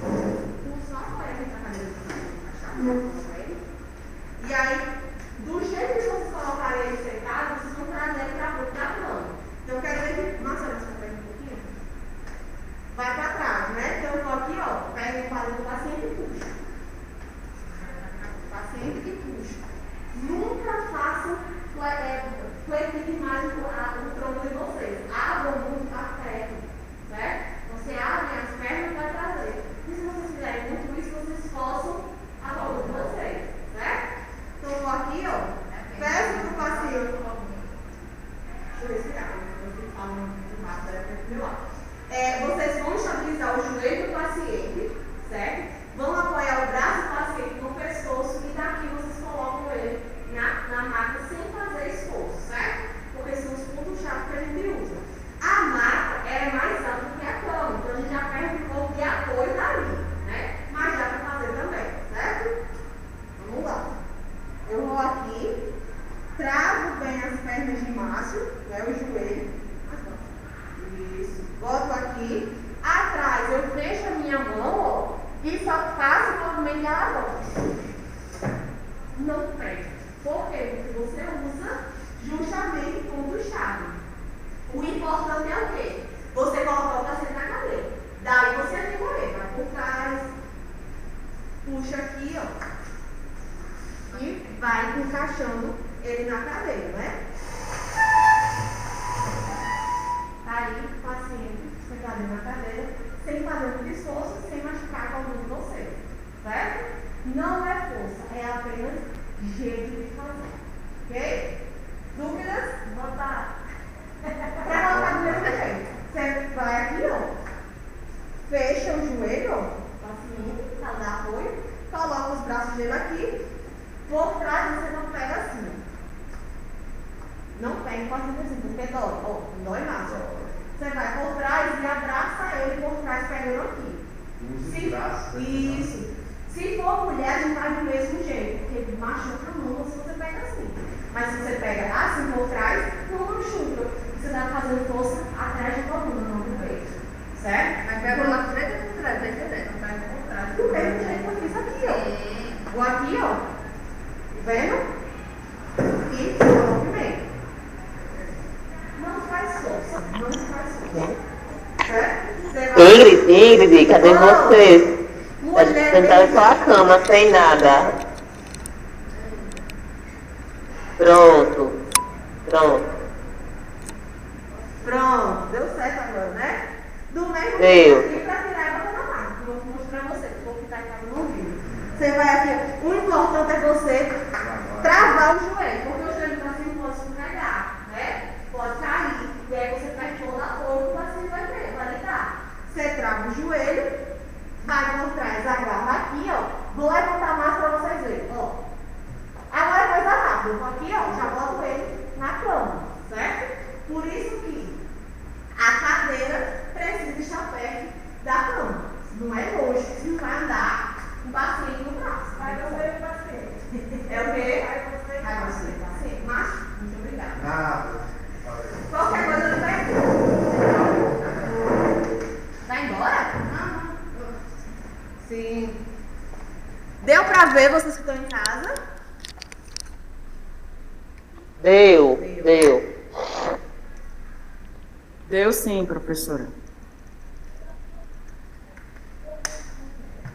Tu só apoia ele na cadeira de rodas. E aí, do jeito que vocês colocarem ele sentado, vocês vão trazer ele para a cama. Então, eu quero ver que... Marcelo, você vai um pouquinho? Vai para trás, né? Então, eu vou aqui, ó, pega o palito do paciente e puxa. Paciente e puxa. Nunca façam fletir demais o tronco de vocês. Abram muito para perto, certo? Você abre as pernas e vai trazer. E se vocês fizerem muito isso, vocês forçam a coluna de vocês, certo? Então, eu vou aqui, ó, peço para o paciente. Deixa eu respirar, eu falo muito rápido, meu lado. Vocês vão estabilizar o joelho do paciente, certo? Vão apoiar o braço do paciente no pescoço e daqui vocês colocam ele na maca sem fazer esforço, certo? Porque são os pontos-chave que a gente usa. A maca é mais alta que a cama, então a gente já perde um pouco de apoio dali, né? Mas dá para fazer também, certo? Vamos lá. Eu vou aqui, travo bem as pernas de Márcio, né, o joelho. Isso. Boto aqui. Atrás eu fecho a minha mão, ó, e só faço o movimento de alavanca. Não perde. Por quê? Porque você usa justamente ponto-chave. O importante é o quê? Você colocar o paciente na cadeira. Daí você ativa ele, vai por trás, puxa aqui, ó. E vai encaixando ele na cadeira, né? Tá aí o paciente sentado na cadeira, sem fazer muito esforço, sem machucar a coluna de vocês, certo? Não é força, é apenas jeito é importante assim, porque dói, ó, dói mais, ó. Você vai por trás e abraça ele por trás, pegando aqui. Usa o braço. Isso. Se for mulher, a gente faz do mesmo jeito, porque machuca muito se você pega assim. Mas se você pega assim por trás, não machuca. Você está fazendo força atrás da coluna, não do peito. Certo? Mas pega uma frente e por trás, tá entendendo? Não pega por trás. Do mesmo jeito que eu fiz aqui, ó. Vou aqui, ó. Vendo? E movimento. Não faz força. Não faz força. Certo? Você vai... Ingrid, cadê você? Tá Mulher, sentada em sua cama, sem nada. Pronto. Pronto, deu certo agora, né? Do mesmo Deu. jeito aqui pra tirar e botar na máquina. Vou mostrar pra você, vou ficar em casa no vídeo. Você vai aqui, o importante é você travar o joelho, porque o joelho do paciente pode escorregar, né? Pode cair. E aí você faz toda a força, o paciente vai lidar. Você trava o joelho, vai por trás, agarra aqui, ó. Vou levantar mais pra vocês verem, ó. Agora é coisa rápida, eu vou aqui, ó, já boto ele na cama, certo? Por isso que a cadeira precisa estar perto da cama. Não é longe, você não vai andar com o paciente no braço. Vai você e o paciente. É o quê? Vai você e o paciente. Macho, muito obrigada. Nada. Qualquer coisa eu pergunto. Vai embora? Não. Sim. Deu pra ver vocês que estão em casa? Deu. Deu sim, professora.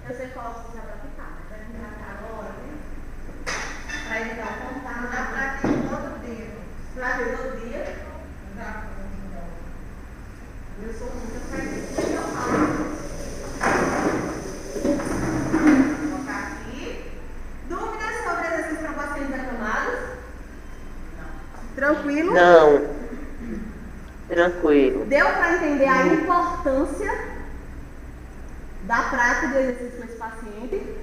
Eu sei qual você já vai ficar, mas vai ficar agora, né? Pra evitar o contato. Já pratica todo dia. Pratica todo dia? Já. Eu sou muito frequente, eu falo. Vou colocar aqui. Dúvidas sobre exercícios para pacientes acamados? Não. Tranquilo? Não. Tranquilo. Deu para entender a importância da prática do exercício com esse paciente?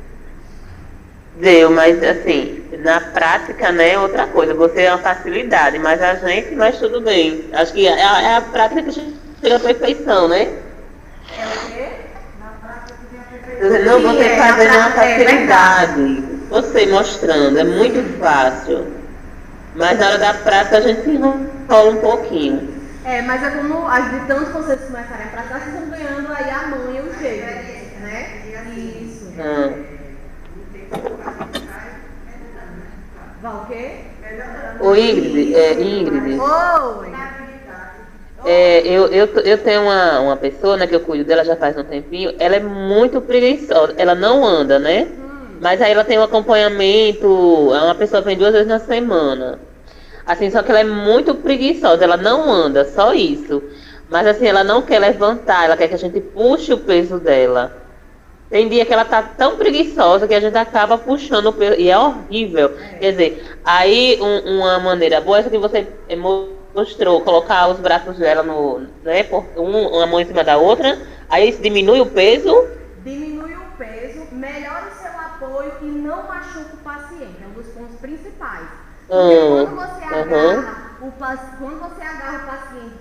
Deu, mas assim, na prática, né, é outra coisa. Você é uma facilidade, mas a gente, mas tudo bem. Acho que é a prática que chega à perfeição, né? É o quê? Na prática que tem a perfeição. Não, Sim, você fazendo uma é facilidade. Você mostrando, é muito fácil. Mas na hora da prática a gente enrola um pouquinho. É, mas é como de tanto vocês começarem a praticar, vocês vão ganhando aí a manha e o jeito, né? Isso. Vai o quê? Ô Ingrid, Oi! eu tenho uma pessoa, né, que eu cuido dela já faz um tempinho, ela é muito preguiçosa, ela não anda, né? Mas aí ela tem um acompanhamento, é uma pessoa que vem 2 vezes na semana. Assim, só que ela é muito preguiçosa, ela não anda, só isso. Mas assim, ela não quer levantar, ela quer que a gente puxe o peso dela. Tem dia que ela tá tão preguiçosa que a gente acaba puxando o peso, e é horrível. Quer dizer, aí uma maneira boa é essa que você mostrou, colocar os braços dela né, uma mão em cima da outra, aí isso diminui o peso. Diminui o peso, melhora o seu apoio e não machuca o paciente, é um dos pontos principais. Porque quando você agarra o paciente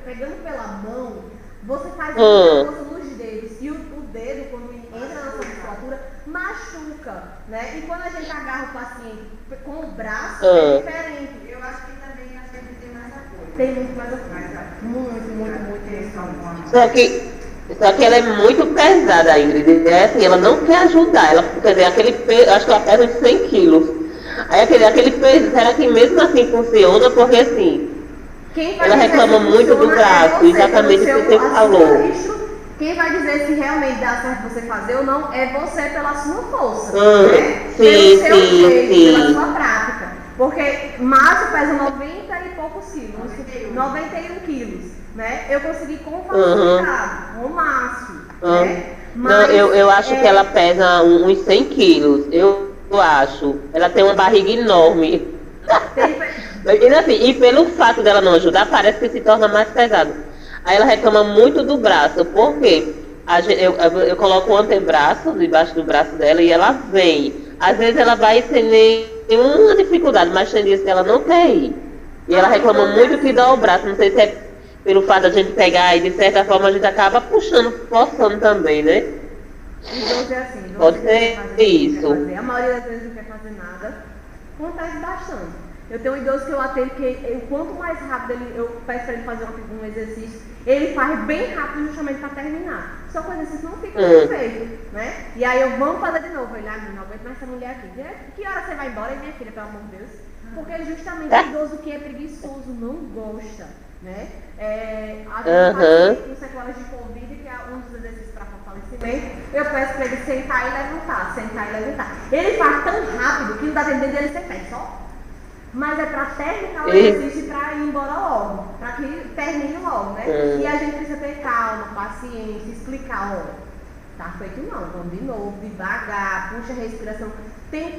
pegando pela mão, você faz muita força nos dedos. E o dedo, quando entra na sua musculatura, machuca, né? E quando a gente agarra o paciente com o braço, é diferente. Eu acho que também a gente tem mais apoio. Tem muito mais apoio. Muito. Só que ela é muito pesada, a Ingrid. É assim, ela não quer ajudar. Ela, quer dizer, aquele peso, acho que ela pesa uns 100 quilos. Aí aquele peso, será que mesmo assim funciona? Porque assim, ela reclama muito do braço, exatamente o que você falou. Quem vai dizer se realmente dá certo você fazer ou não é você pela sua força, né? Sim, pelo seu jeito, pela sua prática. Porque Márcio pesa 90 e poucos quilos, 91 quilos, né? Eu consegui com facilidade, com o Márcio, né? Mas, não, eu acho que ela pesa uns 100 quilos, eu acho. Ela tem uma barriga enorme. E pelo fato dela não ajudar, parece que se torna mais pesado. Aí ela reclama muito do braço, porque eu coloco o antebraço debaixo do braço dela e ela vem. Às vezes ela vai sem nenhuma dificuldade, mas tem dias que ela não quer ir. E ela reclama muito que dá o braço. Não sei se é pelo fato de a gente pegar e de certa forma a gente acaba puxando, forçando também, né? Idoso é assim, idoso Pode não quer ser fazer, não quer isso. fazer. A maioria das vezes não quer fazer nada. Acontece bastante. Eu tenho um idoso que eu atendo que quanto mais rápido eu peço para ele fazer um exercício, ele faz bem rápido justamente para terminar. Só que o exercício não fica perfeito, né? E aí eu vamos fazer de novo. Ele, não aguento mais essa mulher aqui. Que hora você vai embora, minha filha, pelo amor de Deus? Porque justamente o idoso que é preguiçoso não gosta, né? A gente faz com sequelas de Covid, que é um dos exercícios para fortalecimento. Eu peço para ele sentar e levantar, sentar e levantar. Ele faz tão rápido que não dá tempo dele sentar, só. Mas é para terminar o exercício e para ir embora logo, para que termine logo, né? E a gente precisa ter calma, paciência, explicar, olha, tá feito não, vamos de novo, devagar, puxa a respiração. Tem que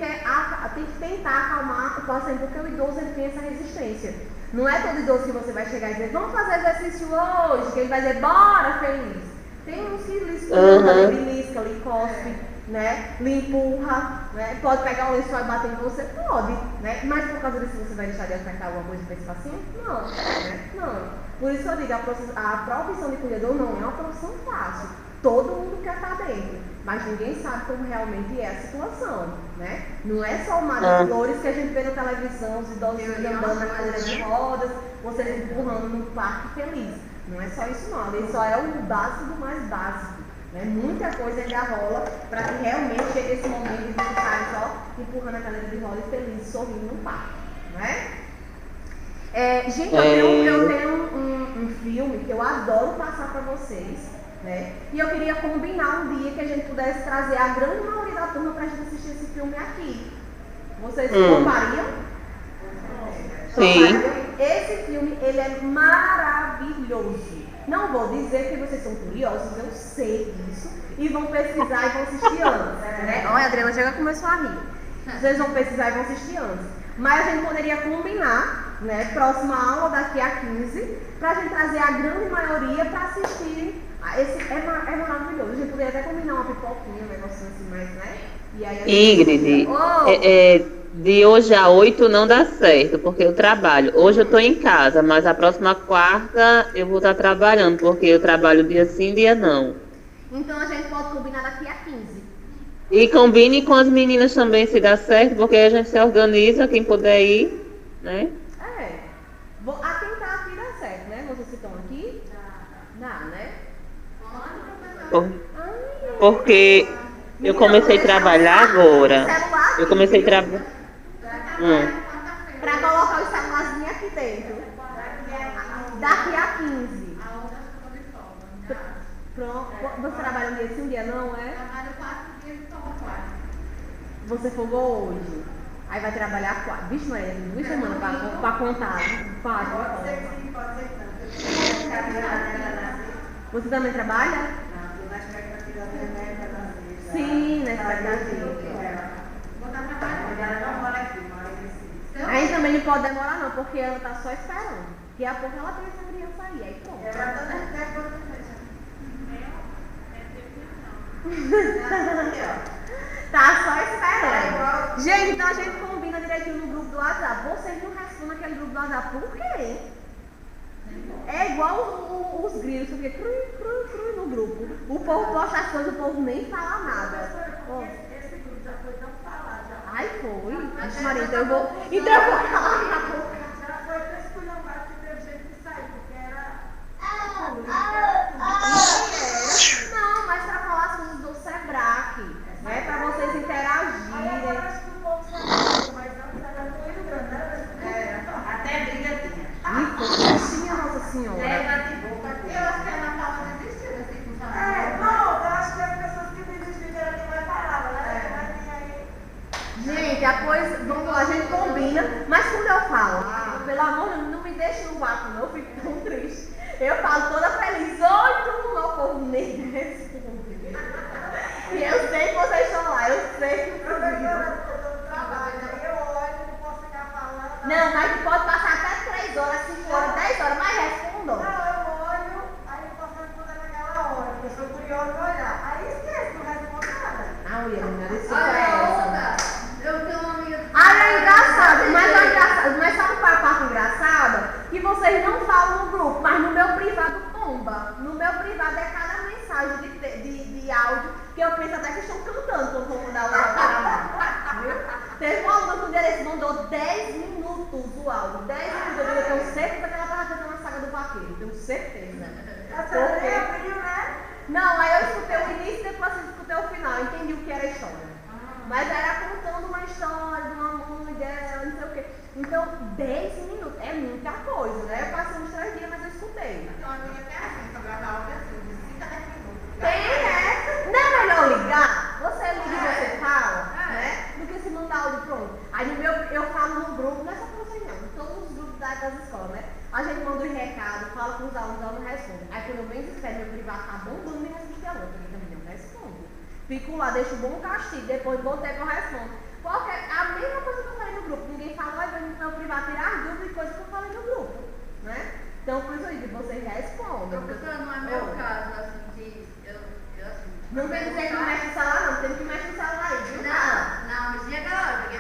tentar acalmar o paciente, porque o idoso ele tem essa resistência. Não é todo idoso que você vai chegar e dizer, vamos fazer exercício hoje, que ele vai dizer, bora, feliz. Tem uns que lhe escutam, lhe belisca, lhe cospe, né? Lhe empurra, né? Pode pegar um lençol e bater em você? Pode, né? Mas por causa disso você vai deixar de acertar alguma coisa para esse paciente? Não, né? Não. Por isso eu digo, a profissão de cuidador não é uma profissão fácil. Todo mundo quer estar dentro, mas ninguém sabe como realmente é a situação, né? Não é só o mar de flores que a gente vê na televisão, os idosos andando na cadeira de rodas, vocês empurrando no parque feliz. Não é só isso não, ele só é o básico do mais básico, né? Muita coisa ainda rola para que realmente chegue esse momento de ficar só empurrando a cadeira de rodas feliz, sorrindo no parque, né? Gente, eu tenho um filme que eu adoro passar para vocês, né? E eu queria combinar um dia que a gente pudesse trazer a grande maioria da turma para a gente assistir esse filme aqui. Vocês topariam? Sim. Esse filme, ele é maravilhoso. Não vou dizer que vocês são curiosos, eu sei disso. E vão pesquisar e vão assistir antes, né? Olha, a Adriana chega e começou a rir. Vocês vão pesquisar e vão assistir antes. Mas a gente poderia combinar, né? Próxima aula daqui a 15, para a gente trazer a grande maioria para assistirem. Esse é maravilhoso. A gente poderia até combinar uma pipoquinha, um negocinho assim mais, né? E aí Ingrid, de hoje a 8 não dá certo, porque eu trabalho. Hoje eu estou em casa, mas a próxima quarta eu vou estar trabalhando, porque eu trabalho dia sim, dia não. Então a gente pode combinar daqui a 15. E combine com as meninas também, se dá certo, porque a gente se organiza, quem puder ir, né? A quem tá aqui dá certo, né? Vocês que estão aqui? Dá, né? Porque eu comecei a trabalhar agora. Eu comecei a trabalhar. Para colocar os celularzinhos aqui dentro. Daqui a 15. Pronto. Você trabalha um dia sim, um dia não, é? Trabalho 4 dias e tomo 4. Você folgou hoje. Aí vai trabalhar 4. Vixe, Maria, 2 semanas para contar. Pode ser que sim, pode ser que não. Você também trabalha? Não, na expectativa da remédio, sim, na expectativa. Vou estar trabalhando, ela não mora aqui, mora em Recife. Aí também não pode demorar não, porque ela tá só esperando. Daqui a pouco ela tem essa criança aí pronto. Ela tá na expectativa. Tá só esperando. Gente, então a gente combina direitinho no grupo do WhatsApp. Vocês não respondem aquele grupo do WhatsApp por quê? É igual os grilos, porque cru no grupo. O povo posta as coisas, o povo nem fala nada. Esse grupo já foi tão falado. Ai, foi. Vixe, Maria, então eu vou calar na boca. Já foi tão esculhambado que teve gente que saiu, porque era. Não, mas pra falar as coisas do Sebrae, né? Pra vocês interagirem. Agora acho que o povo sabe, mas antes era muito grande, né? Até briga tinha. Minha Nossa Senhora. Eu acho que a Ana Paula não desistiu desse funcionário. Não, eu acho que as pessoas que desistiram era quem mais falava, né? Gente, depois, vamos lá, a gente combina. Mas quando eu falo, pelo amor de Deus, não me deixe no vácuo, não, eu fico tão triste. Eu falo toda feliz, oi, tudo meu povo nem responde. E eu sei que vocês estão lá, eu sei que vocês não, mas pode passar até 3 horas, 5 horas, 10 horas, mas respondam. Não, eu olho, aí eu posso responder naquela hora, porque eu sou curiosa de olhar. Aí esquece, não respondo nada. Ah, mulher, minha desculpa é essa. Eu tenho uma amiga. Ah, é engraçado, mas sabe qual é a parte engraçada? que vocês não falam no grupo, mas no meu privado bomba. No meu privado é cada mensagem de áudio que eu penso até que estão cantando quando vou mandar o áudio para mim. Teve um aluno que um dia desse mandou 10 minutos o áudio. 10 minutos. Eu tenho certeza que ela estava cantando a saga do vaqueiro. Tenho certeza. Porque... Não, aí eu escutei o início e depois eu escutei o final. Eu entendi o que era a história. Mas era contando uma história de uma mãe dela, não sei o quê. Então, 10 minutos é muita coisa, né? Eu passei uns 3 dias, mas eu escutei. Então, a minha até assim, pra gravar áudio assim, de 5 a 10 minutos. Tem essa. Não é melhor ligar? Você liga e você fala, né? Do que se mandar áudio pronto. Aí no meu, eu falo no grupo, não é só com vocês não, em todos os grupos das escolas, né? A gente manda um recado, fala com os alunos respondem. Aí quando eu bem espero, meu privado tá bombando, me responde a outra, eu também não respondo. Fico lá, deixo bom castigo, depois voltei que eu respondo. Porque é a mesma coisa que eu falei no grupo. Ninguém falou, vai no meu privado tirar as dúvidas e coisas que eu falei no grupo, né? Então, por isso aí, vocês respondem. Professora, não é meu caso, assim, de... Eu assim... Não tem que dizer que não mexe no celular, não. Tem que mexer no celular aí, viu? Não, mas tinha aquela hora, porque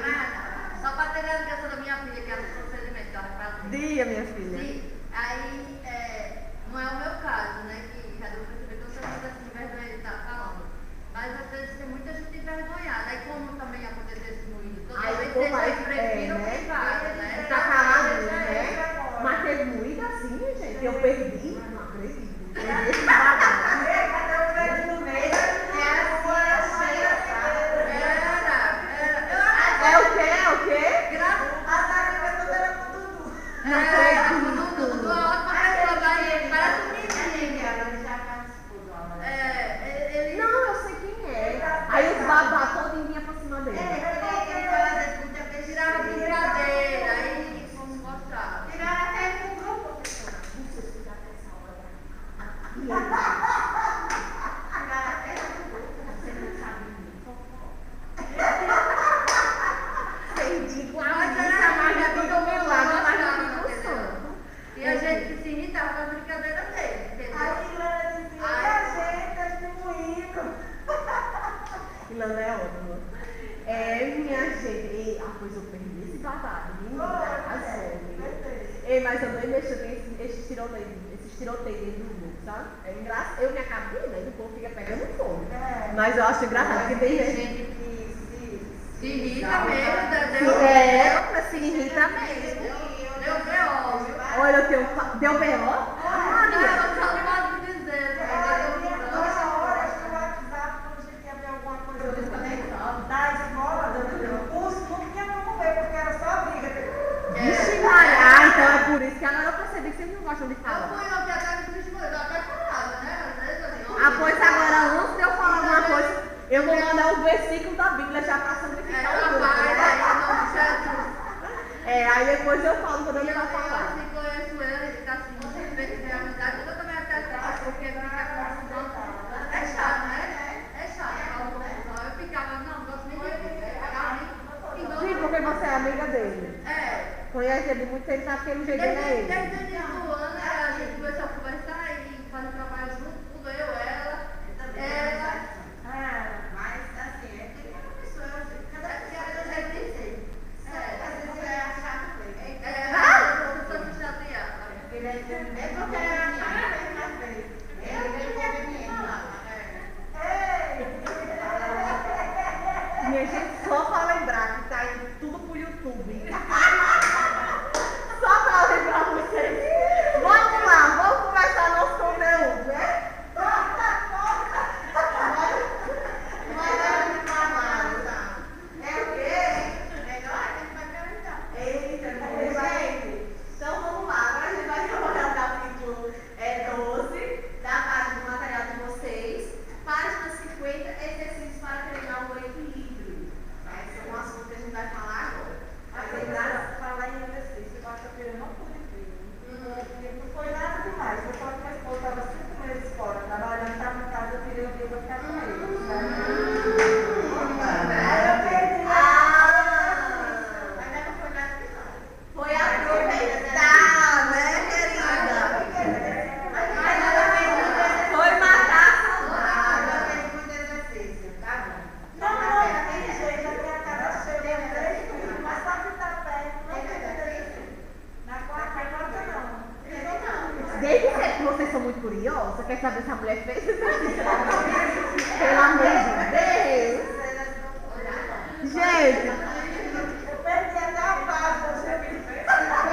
só para ter a ligação da minha filha, que é o procedimento que ela faz. Dia, minha filha. Sim, aí não é o meu caso, né, que cada um percebe que eu sou muito assim, vergonha de estar falando. Mas às vezes tem muita gente envergonhada. Aí como também aconteceu esse moído, toda vez vocês prefiram privado, né? Tá calado, né? Mas teve moído assim, gente, que eu perdi. Não acredito. Perdi esse babado. É o quê? É o quê? Não acredito. Não, eu sei quem é. Aí os babá todos vinham pra cima dele. Tirava brincadeira, aí vamos mostrar. Tiraram até no grupo, professora. E a gente se irritava com a brincadeira dele, entendeu? Ilana é ótima. Minha gente. Pois eu perdi esse babado. Menina, arrasou. Mas eu nem mexo, tem esses tiroteios dentro do grupo, sabe? É engraçado. Eu me acabei, né? O povo fica pegando fogo. Mas eu acho engraçado, porque tem gente que se irrita mesmo, se irrita mesmo. Deu B.O., viu? Olha, eu tenho. Deu B.O.? Não, eu só não posso dizer. Vixe, Maria, então é por isso que agora eu percebi que vocês não gostam de Eu falar. fui ontem atrás do bicho, eu até falava, né? Às vezes assim, Pois agora, antes de eu falar alguma coisa, eu vou mandar o versículo da Bíblia já para santificar o grupo. Aí depois eu falo quando ele vai falar. Eu conheço ele, ele tá assim, sem ver que tem amizade, eu também até faço, porque fica confusão. É chato, né? É chato, fala confusão. Eu ficava, não gosto nem de ver. Sim, porque você é amiga dele. Conhece ele muito tempo, sabe que ele jeito dele é ele. Desde o início do ano, a gente começou a conversar e fazer trabalho junto, tudo, eu, ela. Mas assim, é que uma pessoa, cada dia eu já disse. Às vezes é chato mesmo. Eu sou de chatear. É porque é chato mesmo às vezes. Eu não quero falar. Minha gente, só para lembrar que tá indo tudo pro YouTube. Só para lembrar vocês. Vamos lá, vamos começar nosso conteúdo, né? É o quê? Melhor a gente vai perguntar. Eita, gente. Então vamos lá, agora a gente vai trabalhar o capítulo muito curiosa, quer saber se a mulher fez? Pelo amor de Deus! Gente,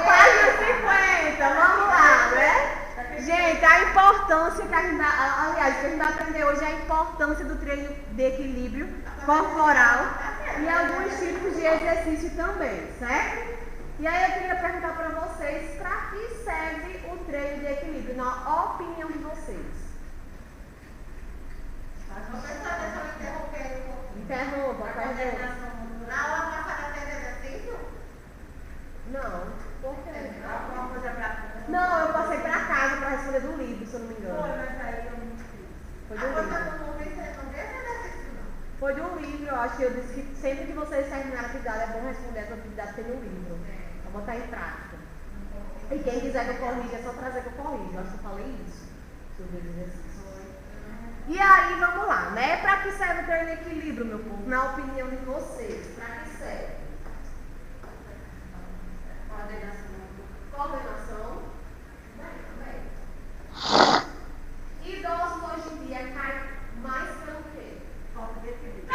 página 50, vamos lá, né? Gente, a importância que a gente vai, aliás, que a gente vai aprender hoje é a importância do treino de equilíbrio corporal e alguns tipos de exercício também, certo? E aí eu queria perguntar para vocês, para que serve o treino de equilíbrio, na opinião de vocês? Interrompa, pergunta. Na aula passada teve exercício? Não, por quê? Alguma coisa pra... Não, eu passei para casa para responder do livro, se eu não me engano. mas aí eu não fiz. Foi do livro. Não vi exercício, não. Foi de um livro, eu acho que eu disse que sempre que vocês terminarem a atividade é bom responder essa atividade que tem no livro. Vou botar em prática. E quem quiser que eu corrija, é só trazer que eu corrijo. Eu acho que eu falei isso sobre os exercícios. E aí, vamos lá, né? Para que serve o treino de equilíbrio, meu povo? Na opinião de vocês, para que serve? Coordenação. Idosos hoje em dia caem mais pelo quê? Falta de equilíbrio.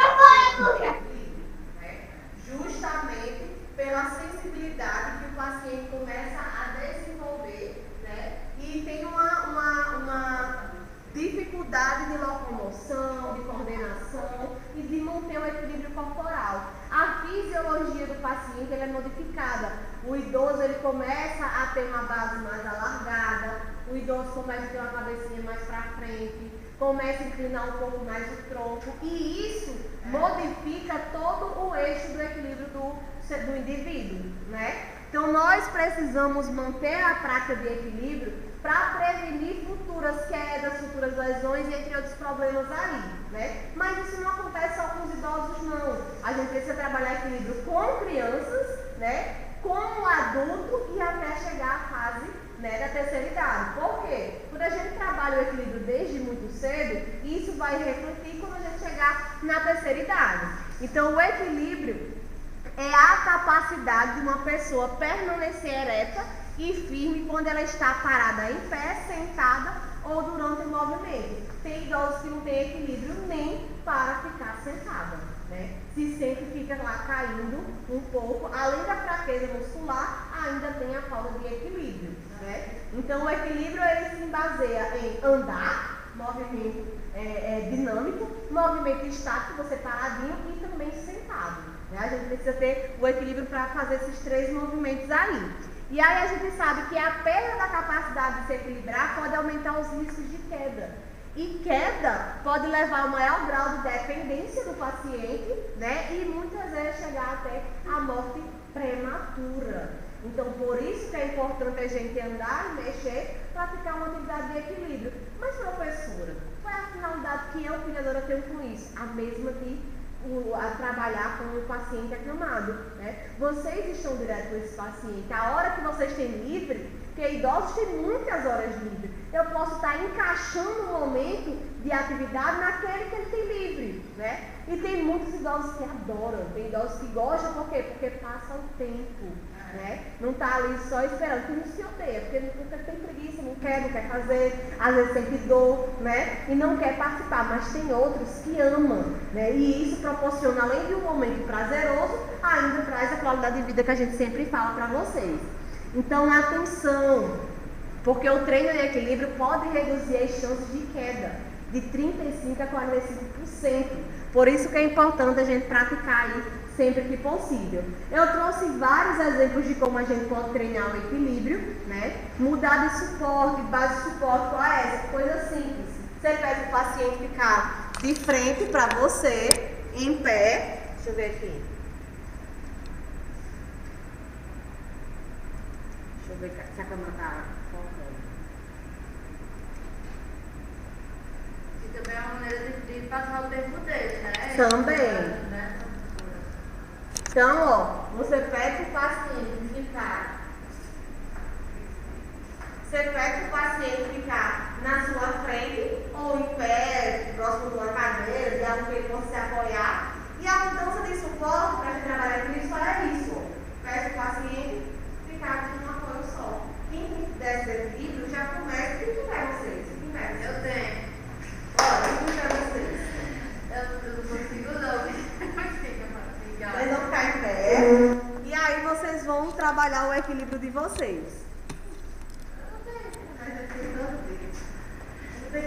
Justamente pela sensibilidade que o paciente começa a desenvolver, né? E tem uma dificuldade de locomoção, de coordenação e de manter o equilíbrio corporal. A fisiologia do paciente ela é modificada. O idoso ele começa a ter uma base mais alargada, o idoso começa a ter uma cabecinha mais para frente, começa a inclinar um pouco mais o tronco e isso modifica todo o eixo do equilíbrio do indivíduo, né? Então nós precisamos manter a prática de equilíbrio para prevenir futuras quedas, futuras lesões e entre outros problemas aí, né? Mas isso não acontece só com os idosos não. A gente precisa trabalhar equilíbrio com crianças, né? Com o adulto e até chegar à fase, né, da terceira idade. Por quê? Quando a gente trabalha o equilíbrio desde muito cedo, isso vai refletir quando a gente chegar na terceira idade. Então o equilíbrio é a capacidade de uma pessoa permanecer ereta e firme quando ela está parada em pé, sentada ou durante o movimento. Tem idosos que não têm equilíbrio nem para ficar sentada, né? Se sempre fica lá caindo um pouco, além da fraqueza muscular, ainda tem a falta de equilíbrio, né? Então o equilíbrio ele se baseia em andar, movimento dinâmico, movimento estático, você paradinho e também sentado, né? A gente precisa ter o equilíbrio para fazer esses três movimentos aí. E aí a gente sabe que a perda da capacidade de se equilibrar pode aumentar os riscos de queda. E queda pode levar ao maior grau de dependência do paciente, né? E muitas vezes chegar até a morte prematura. Então, por isso que é importante a gente andar e mexer, praticar uma atividade de equilíbrio. Mas, professora, qual é a finalidade que eu, cuidadora, tenho com isso? A mesma de a trabalhar com o paciente acamado, né? Vocês estão direto com esse paciente. A hora que vocês têm livre, porque idosos têm muitas horas livres, eu posso estar encaixando um momento de atividade naquele que ele tem livre, né? E tem muitos idosos que adoram, tem idosos que gostam, por quê? Porque passa o tempo, né? Não está ali só esperando, que não se odeia, porque não tem preguiça, não quer fazer, às vezes sente dor, né? E não quer participar, mas tem outros que amam, né? E isso proporciona, além de um momento prazeroso, ainda traz a qualidade de vida que a gente sempre fala para vocês. Então, atenção, porque o treino de equilíbrio pode reduzir as chances de queda de 35% a 45%. Por isso que é importante a gente praticar aí sempre que possível. Eu trouxe vários exemplos de como a gente pode treinar o equilíbrio, né? Mudar de suporte, base de suporte, qual é essa? Coisa simples. Você pede o paciente ficar de frente para você, em pé. Deixa eu ver aqui. Deixa eu ver se a câmera está focando. E também é uma maneira de passar o tempo dele, né? Também. Né? Então, ó, você pede o paciente ficar. Você pede o paciente ficar na sua frente ou em pé, próximo de uma cadeira, de algo que ele possa se apoiar. E a mudança de suporte para a gente trabalhar com isso é isso. Pede o paciente ficar de um apoio só. Quem der esse equilíbrio já começa. O que é vocês? equilíbrio de vocês. E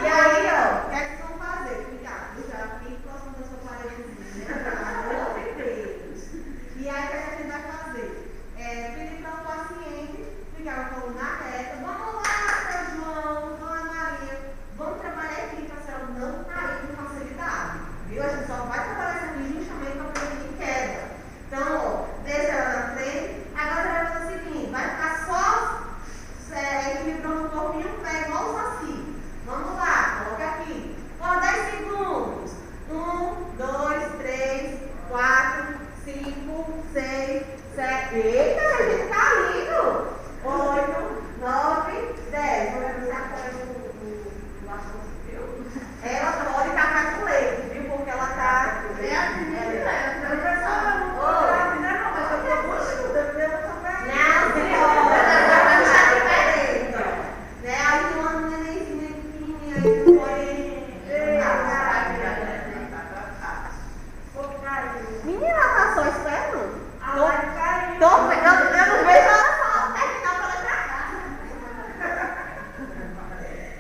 aí, ó, o que é que vocês vão fazer? Cuidado, eu já fiquei próximo da sua paredezinha, pelo amor de Deus. E aí, o que é que a gente vai fazer? Pedir para o paciente ficar com a coluna reta. Vamos lá, seu João, Dona Maria, vamos trabalhar aqui para a senhora não cair com facilidade. Viu? A gente só vai trabalhar isso aqui justamente para prevenir queda. Então, ó, deixa ela na frente. Agora você vai fazer o seguinte, vai ficar só equilibrando o corpo em um pé, igual o saci. Vamos lá, coloca aqui. Ó, 10 segundos. 1, 2, 3, 4, 5, 6, 7. Eita, a gente tá lindo. 8, 9, 10. Vou revisar agora o assunto, viu? Ela pode tacar com leite, viu? Porque ela tá. É a primeira, Não, senhora. Né? Aí tem uma nenenzinha pequenininha aí que pode. Menina, ela tá só esperando. Eu não vejo ela só terminar pra ela pra cá.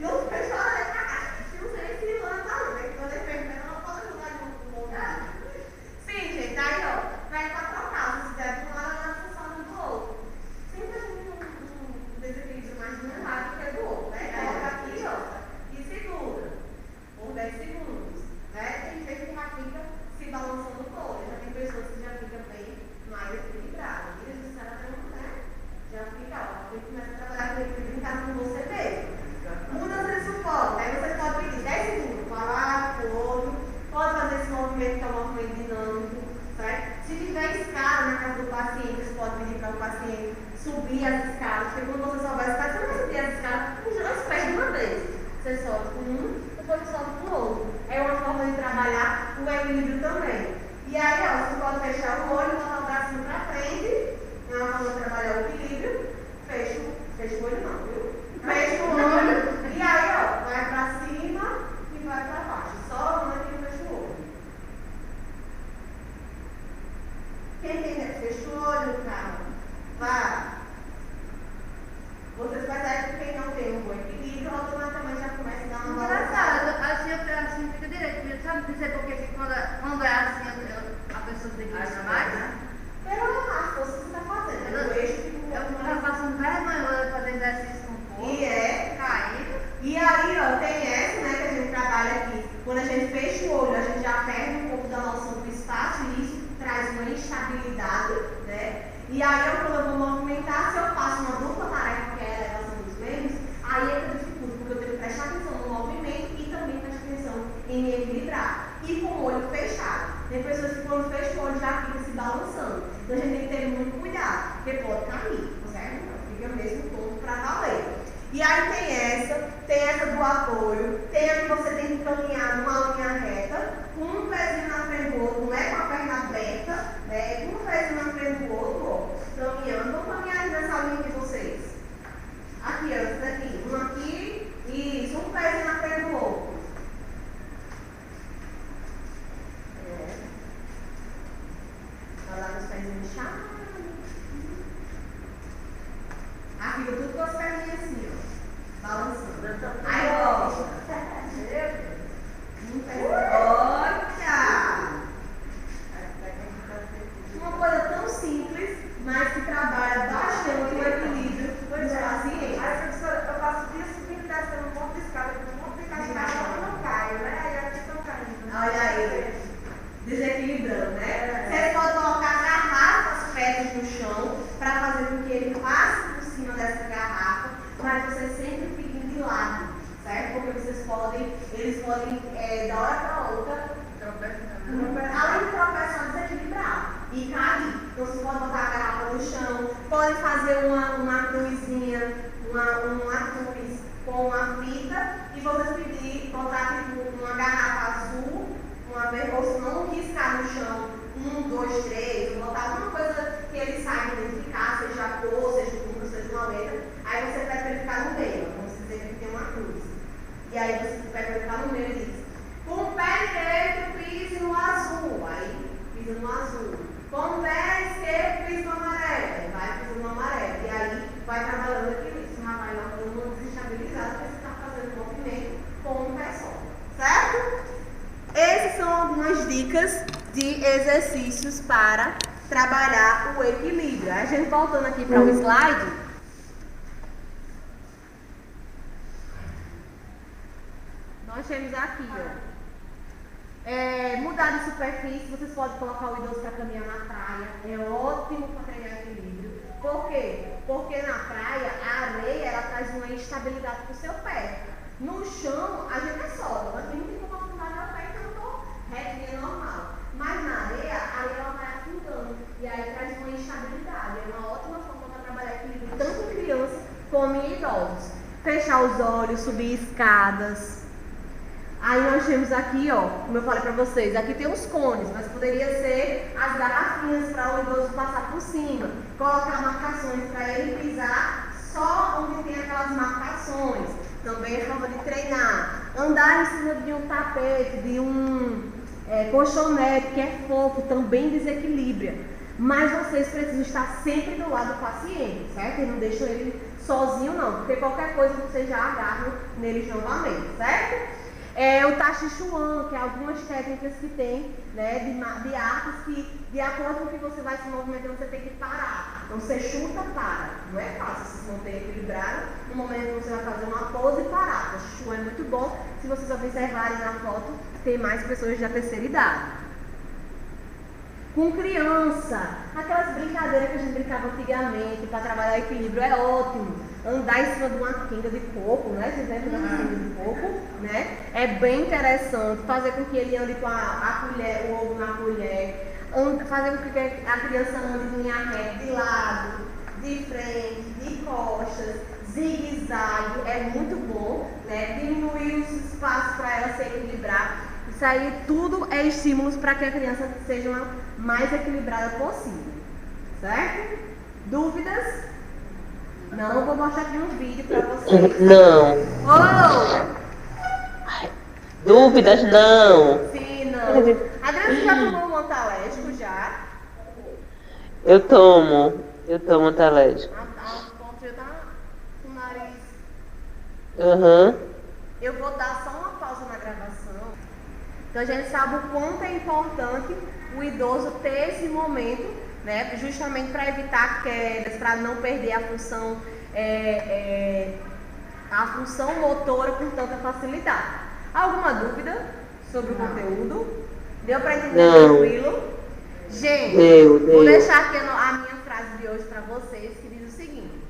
Não vejo ela pra cá. Não sei se ela tá ali, né? Quando ele termina, ela pode ajudar no lugar. Sim, gente, aí ó, vai pra trocar. Se quiser de um lado, ela função do outro. Sempre um desequilíbrio mais de um lado que é do outro, né? Coloca aqui, ó, e segura por 10 segundos, né? Tem gente que já fica se balançando todo. Já tem pessoas que já ficam bem mais equilibradas. E a gente né? Já fica, ó, tem que começar a trabalhar com equilíbrio em casa com você mesmo. Mudança de suporte. Aí você pode pedir 10 segundos para lá, para o outro. Pode fazer esse movimento que é um movimento dinâmico, certo? Se tiver escada na casa do paciente, você pode pedir para o paciente subir as escadas, porque quando você sobe as escadas, você não vai subir as escadas com os dois pés de uma vez. Você sobe com um, depois sobe com o outro. É uma forma de trabalhar o equilíbrio também. E aí, ó, você pode fechar o olho, botar o bracinho para frente, é uma forma de trabalhar o equilíbrio. Fecha o olho não, viu? Fecha o olho, e aí, ó, vai para cima e vai para baixo. Só uma que fecha o olho. Quem tem fecha o olho, calma. Vá. Vocês percebem que quem não tem um bom equilíbrio, automaticamente já começa a dar uma balançada. Engraçado, assim fica direito. Sabe dizer por que quando é assim a pessoa tem que deixar mais? Pela força que você está fazendo. O eixo fica um Eu pouco estava mais. passando vergonha fazer exercício com o corpo. E é. Caindo. E aí, ó, tem essa, né, que a gente trabalha aqui. Quando a gente fecha o olho, a gente já perde um pouco da noção do espaço e isso traz uma instabilidade, né? E aí, quando eu vou movimentar, se eu faço uma dupla tarefa, que é a elevação dos membros, aí é que eu dificulto, porque eu tenho que prestar atenção no movimento e também prestar atenção em me equilibrar. E com o olho fechado. Tem pessoas que quando fecha o olho já fica se balançando. Então a gente tem que ter muito cuidado, porque pode cair, certo? Fica mesmo ponto para valer. E aí tem essa do apoio, tem a que você tem que caminhar numa linha reta, com um pezinho na frente do outro, não é com a perna aberta, né? É com um pezinho na frente do outro, ó, caminhando. Vamos caminhar nessa linha de vocês. Aqui, ó, essa daqui. Um aqui, isso, um pezinho na frente do outro. Vai lá com os pezinhos inchados. Aqui, tudo com as perninhas assim, ó. Balançando. Aí, ó. Olha! Uma coisa tão simples, mas que trabalha bastante o equilíbrio dos pacientes. Aí, professora, eu faço isso subindo descendo um monte de escada, porque um monte de escada eu não caio, né? Aí aqui estão caindo. Olha aí, desequilibrando, né? Você pode colocar garrafas perto no chão para fazer com que ele passe por cima dessa garrafa, mas você sempre fique de lado, certo? Porque eles podem, da hora para outra, além de tropeçar, desequilibrar e cair. Então você pode botar a garrafa no chão, pode fazer uma cruzinha, uma cruz com uma fita e vocês pedir, botar tipo, uma garrafa azul, uma vez, ou se não riscar no chão, 1, 2, 3, botar alguma coisa que ele saiba identificar, seja a cor, seja o número, seja uma letra, aí você pede para ele ficar no meio, vamos dizer que tem uma cruz. E aí você pede para ele ficar no meio e diz, com o pé direito pise no azul, aí pisa no azul. Com o pé esquerdo pise no amarelo, aí vai dicas de exercícios para trabalhar o equilíbrio. A gente voltando aqui para o slide. Nós temos aqui, ó. Mudar de superfície, vocês podem colocar o idoso para caminhar na praia. É ótimo para treinar equilíbrio. Por quê? Porque na praia, a areia ela traz uma instabilidade para o seu pé. No chão, a gente é solo. Aqui não tem como afundar meu pé, então eu estou retinha normal. Mas na areia, a areia ela vai afundando. E aí traz uma instabilidade. É uma ótima forma para trabalhar equilíbrio, tanto em crianças como em idosos. Fechar os olhos, subir escadas. Aí nós temos aqui, ó, como eu falei pra vocês, aqui tem os cones, mas poderia ser as garrafinhas para o idoso passar por cima. Colocar marcações para ele pisar só onde tem aquelas marcações. Também é forma de treinar. Andar em cima de um tapete, de um colchonete, que é fofo, também desequilibra. Mas vocês precisam estar sempre do lado do paciente, certo? E não deixam ele sozinho não, porque qualquer coisa vocês já agarram neles novamente, certo? O Tai Chi Chuan, que é algumas técnicas que tem, né, de artes que, de acordo com o que você vai se movimentando, você tem que parar. Então você chuta, para. Não é fácil se manter equilibrado no momento que você vai fazer uma pose e parar. O Tai Chi Chuan é muito bom. Se vocês observarem na foto, tem mais pessoas da terceira idade. Com criança, aquelas brincadeiras que a gente brincava antigamente para trabalhar equilíbrio é ótimo. Andar em cima de uma quenga de coco, né? Vocês lembram da quenga de coco, né? É bem interessante. Fazer com que ele ande com a colher, o ovo na colher. Fazer com que a criança ande em linha reta, de lado, de frente, de costas, zigue-zague. É muito bom, né? Diminuir os espaços para ela se equilibrar. Isso aí tudo é estímulos para que a criança seja a mais equilibrada possível. Certo? Dúvidas? Não, vou mostrar aqui um vídeo para vocês. Não. Oh! Dúvidas, não. Sim, não. Adriana, você já tomou um antalérgico já? Eu tomo antalérgico. A ponto já tá com o nariz. Aham. Eu vou dar só uma pausa na gravação. Então a gente sabe o quanto é importante o idoso ter esse momento, né, justamente para evitar quedas, para não perder a função motora com tanta facilidade. Alguma dúvida sobre o conteúdo? Deu para entender tranquilo? Gente, vou deixar aqui a minha frase de hoje para vocês, que diz o seguinte: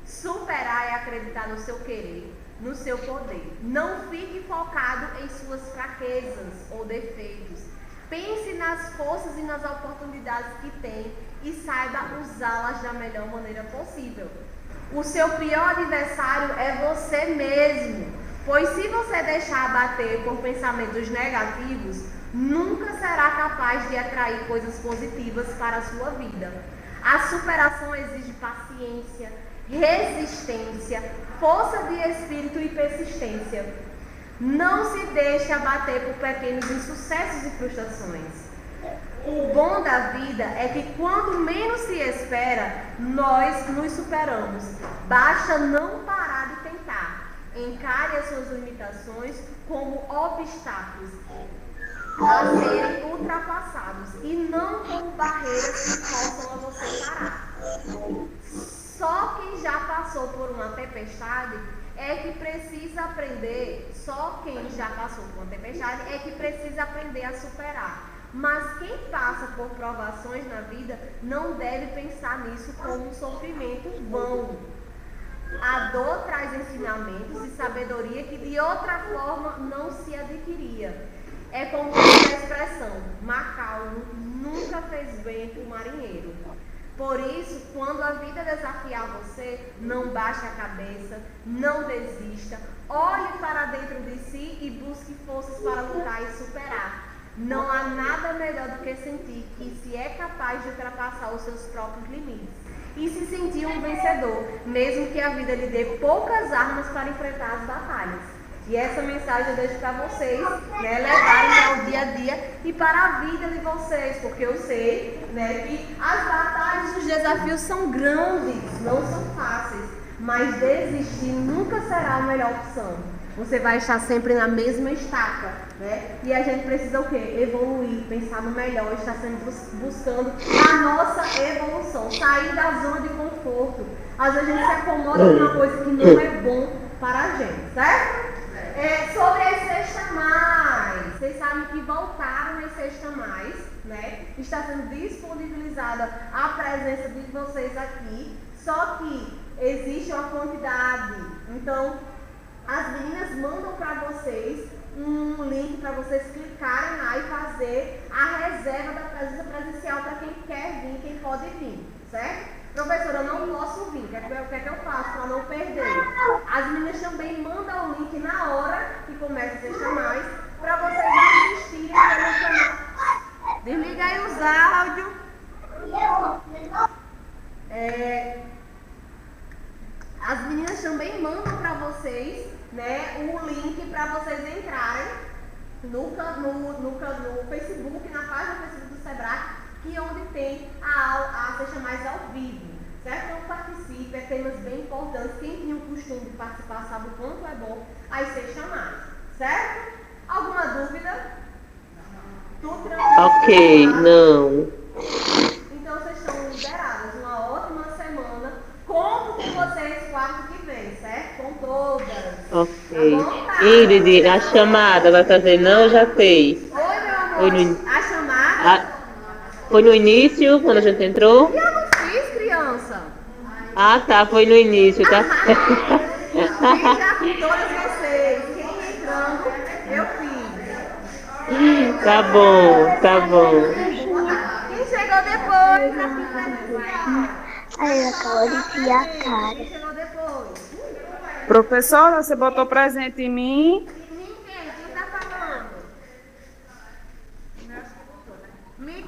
superar é acreditar no seu querer, no seu poder. Não fique focado em suas fraquezas ou defeitos. Pense nas forças e nas oportunidades que tem e saiba usá-las da melhor maneira possível. O seu pior adversário é você mesmo, pois se você deixar abater por pensamentos negativos, nunca será capaz de atrair coisas positivas para a sua vida. A superação exige paciência, resistência, força de espírito e persistência. Não se deixe abater por pequenos insucessos e frustrações. O bom da vida é que quando menos se espera, nós nos superamos. Basta não parar de tentar. Encare as suas limitações como obstáculos a serem ultrapassados e não como barreiras que possam a você parar. Só quem já passou por uma tempestade é que precisa aprender, só quem já passou por uma tempestade é que precisa aprender a superar. Mas quem passa por provações na vida não deve pensar nisso como um sofrimento vão. A dor traz ensinamentos e sabedoria que de outra forma não se adquiria. É como diz a expressão: mar calmo nunca fez bem para o marinheiro. Por isso, quando a vida desafiar você, não baixe a cabeça, não desista, olhe para dentro de si e busque forças para lutar e superar. Não há nada melhor do que sentir que se é capaz de ultrapassar os seus próprios limites e se sentir um vencedor, mesmo que a vida lhe dê poucas armas para enfrentar as batalhas. E essa mensagem eu deixo para vocês, né, levarem ao dia a dia e para a vida de vocês, porque eu sei, né, que as batalhas, os desafios são grandes, não são fáceis, mas desistir nunca será a melhor opção. Você vai estar sempre na mesma estaca, né? E a gente precisa o quê? Evoluir, pensar no melhor, estar sempre buscando a nossa evolução, sair da zona de conforto. Às vezes a gente se acomoda com uma coisa que não é bom para a gente, certo? Sobre as Sexta Mais, vocês sabem que voltaram as Sexta Mais, né? Está sendo disponibilizada a presença de vocês aqui, só que existe uma quantidade. Então, as meninas mandam para vocês um link para vocês clicarem lá e fazer a reserva da presença presencial para quem quer vir, quem pode vir, certo? Professora, eu não posso vir, o que é que eu faço para não perder? As meninas também mandam o link na hora que começa a Sexta Mais, para vocês assistirem pelo canal. Desliga aí os áudios. As meninas também mandam para vocês, né, o link para vocês entrarem no Facebook, na página do Facebook do Sebrae, que é onde tem a Sexta Mais ao vivo, certo? Então participe, temas bem importantes. Quem tinha o costume de participar sabe o quanto é bom as Sexta Mais, certo? Alguma dúvida? Tudo tranquilo? Ok, não. Então vocês estão liberadas. Uma ótima semana. Conto com vocês quarto que vem, certo? Com todas. Ok. Tá. Ingrid, a chamada vai fazer não, já fez. Oi, meu amor. Foi no, A chamada? foi no início, quando a gente entrou? E eu não fiz, criança. Ah, tá, foi no início, tá? Fiz já com todas vocês. Quem entrando, eu fiz. Tá bom, tá bom. Quem chegou depois? Aí eu acabo de enfiar a cara. Quem chegou depois? Professora, você botou presente em mim? Quem tá falando?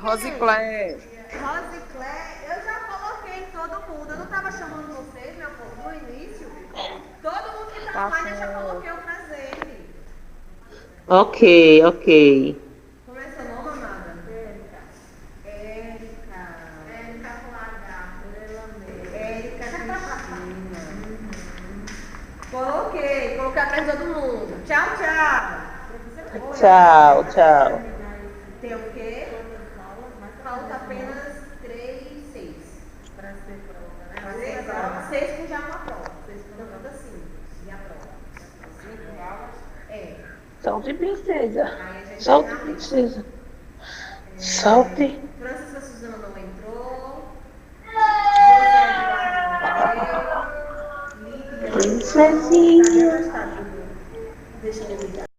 Rosiclé. Rosiclé, eu já coloquei todo mundo. Eu não estava chamando vocês, meu povo, no início. Todo mundo que tá online eu já coloquei o presente. Ok, ok. Como é seu nome, amada? Érica com H. Érica Cristina. Coloquei atrás de todo mundo. Tchau, tchau. Tchau, tchau. Tem o quê? Falta apenas 3, 6. Para ser prova, né? Para ser prova. 6 com já com a prova. 6 com a prova 5. E a prova. 5 aulas? Solte, princesa. Solte, princesa. Solte. Francisca Suzana não entrou. José Eduardo não entrou. Princesinha.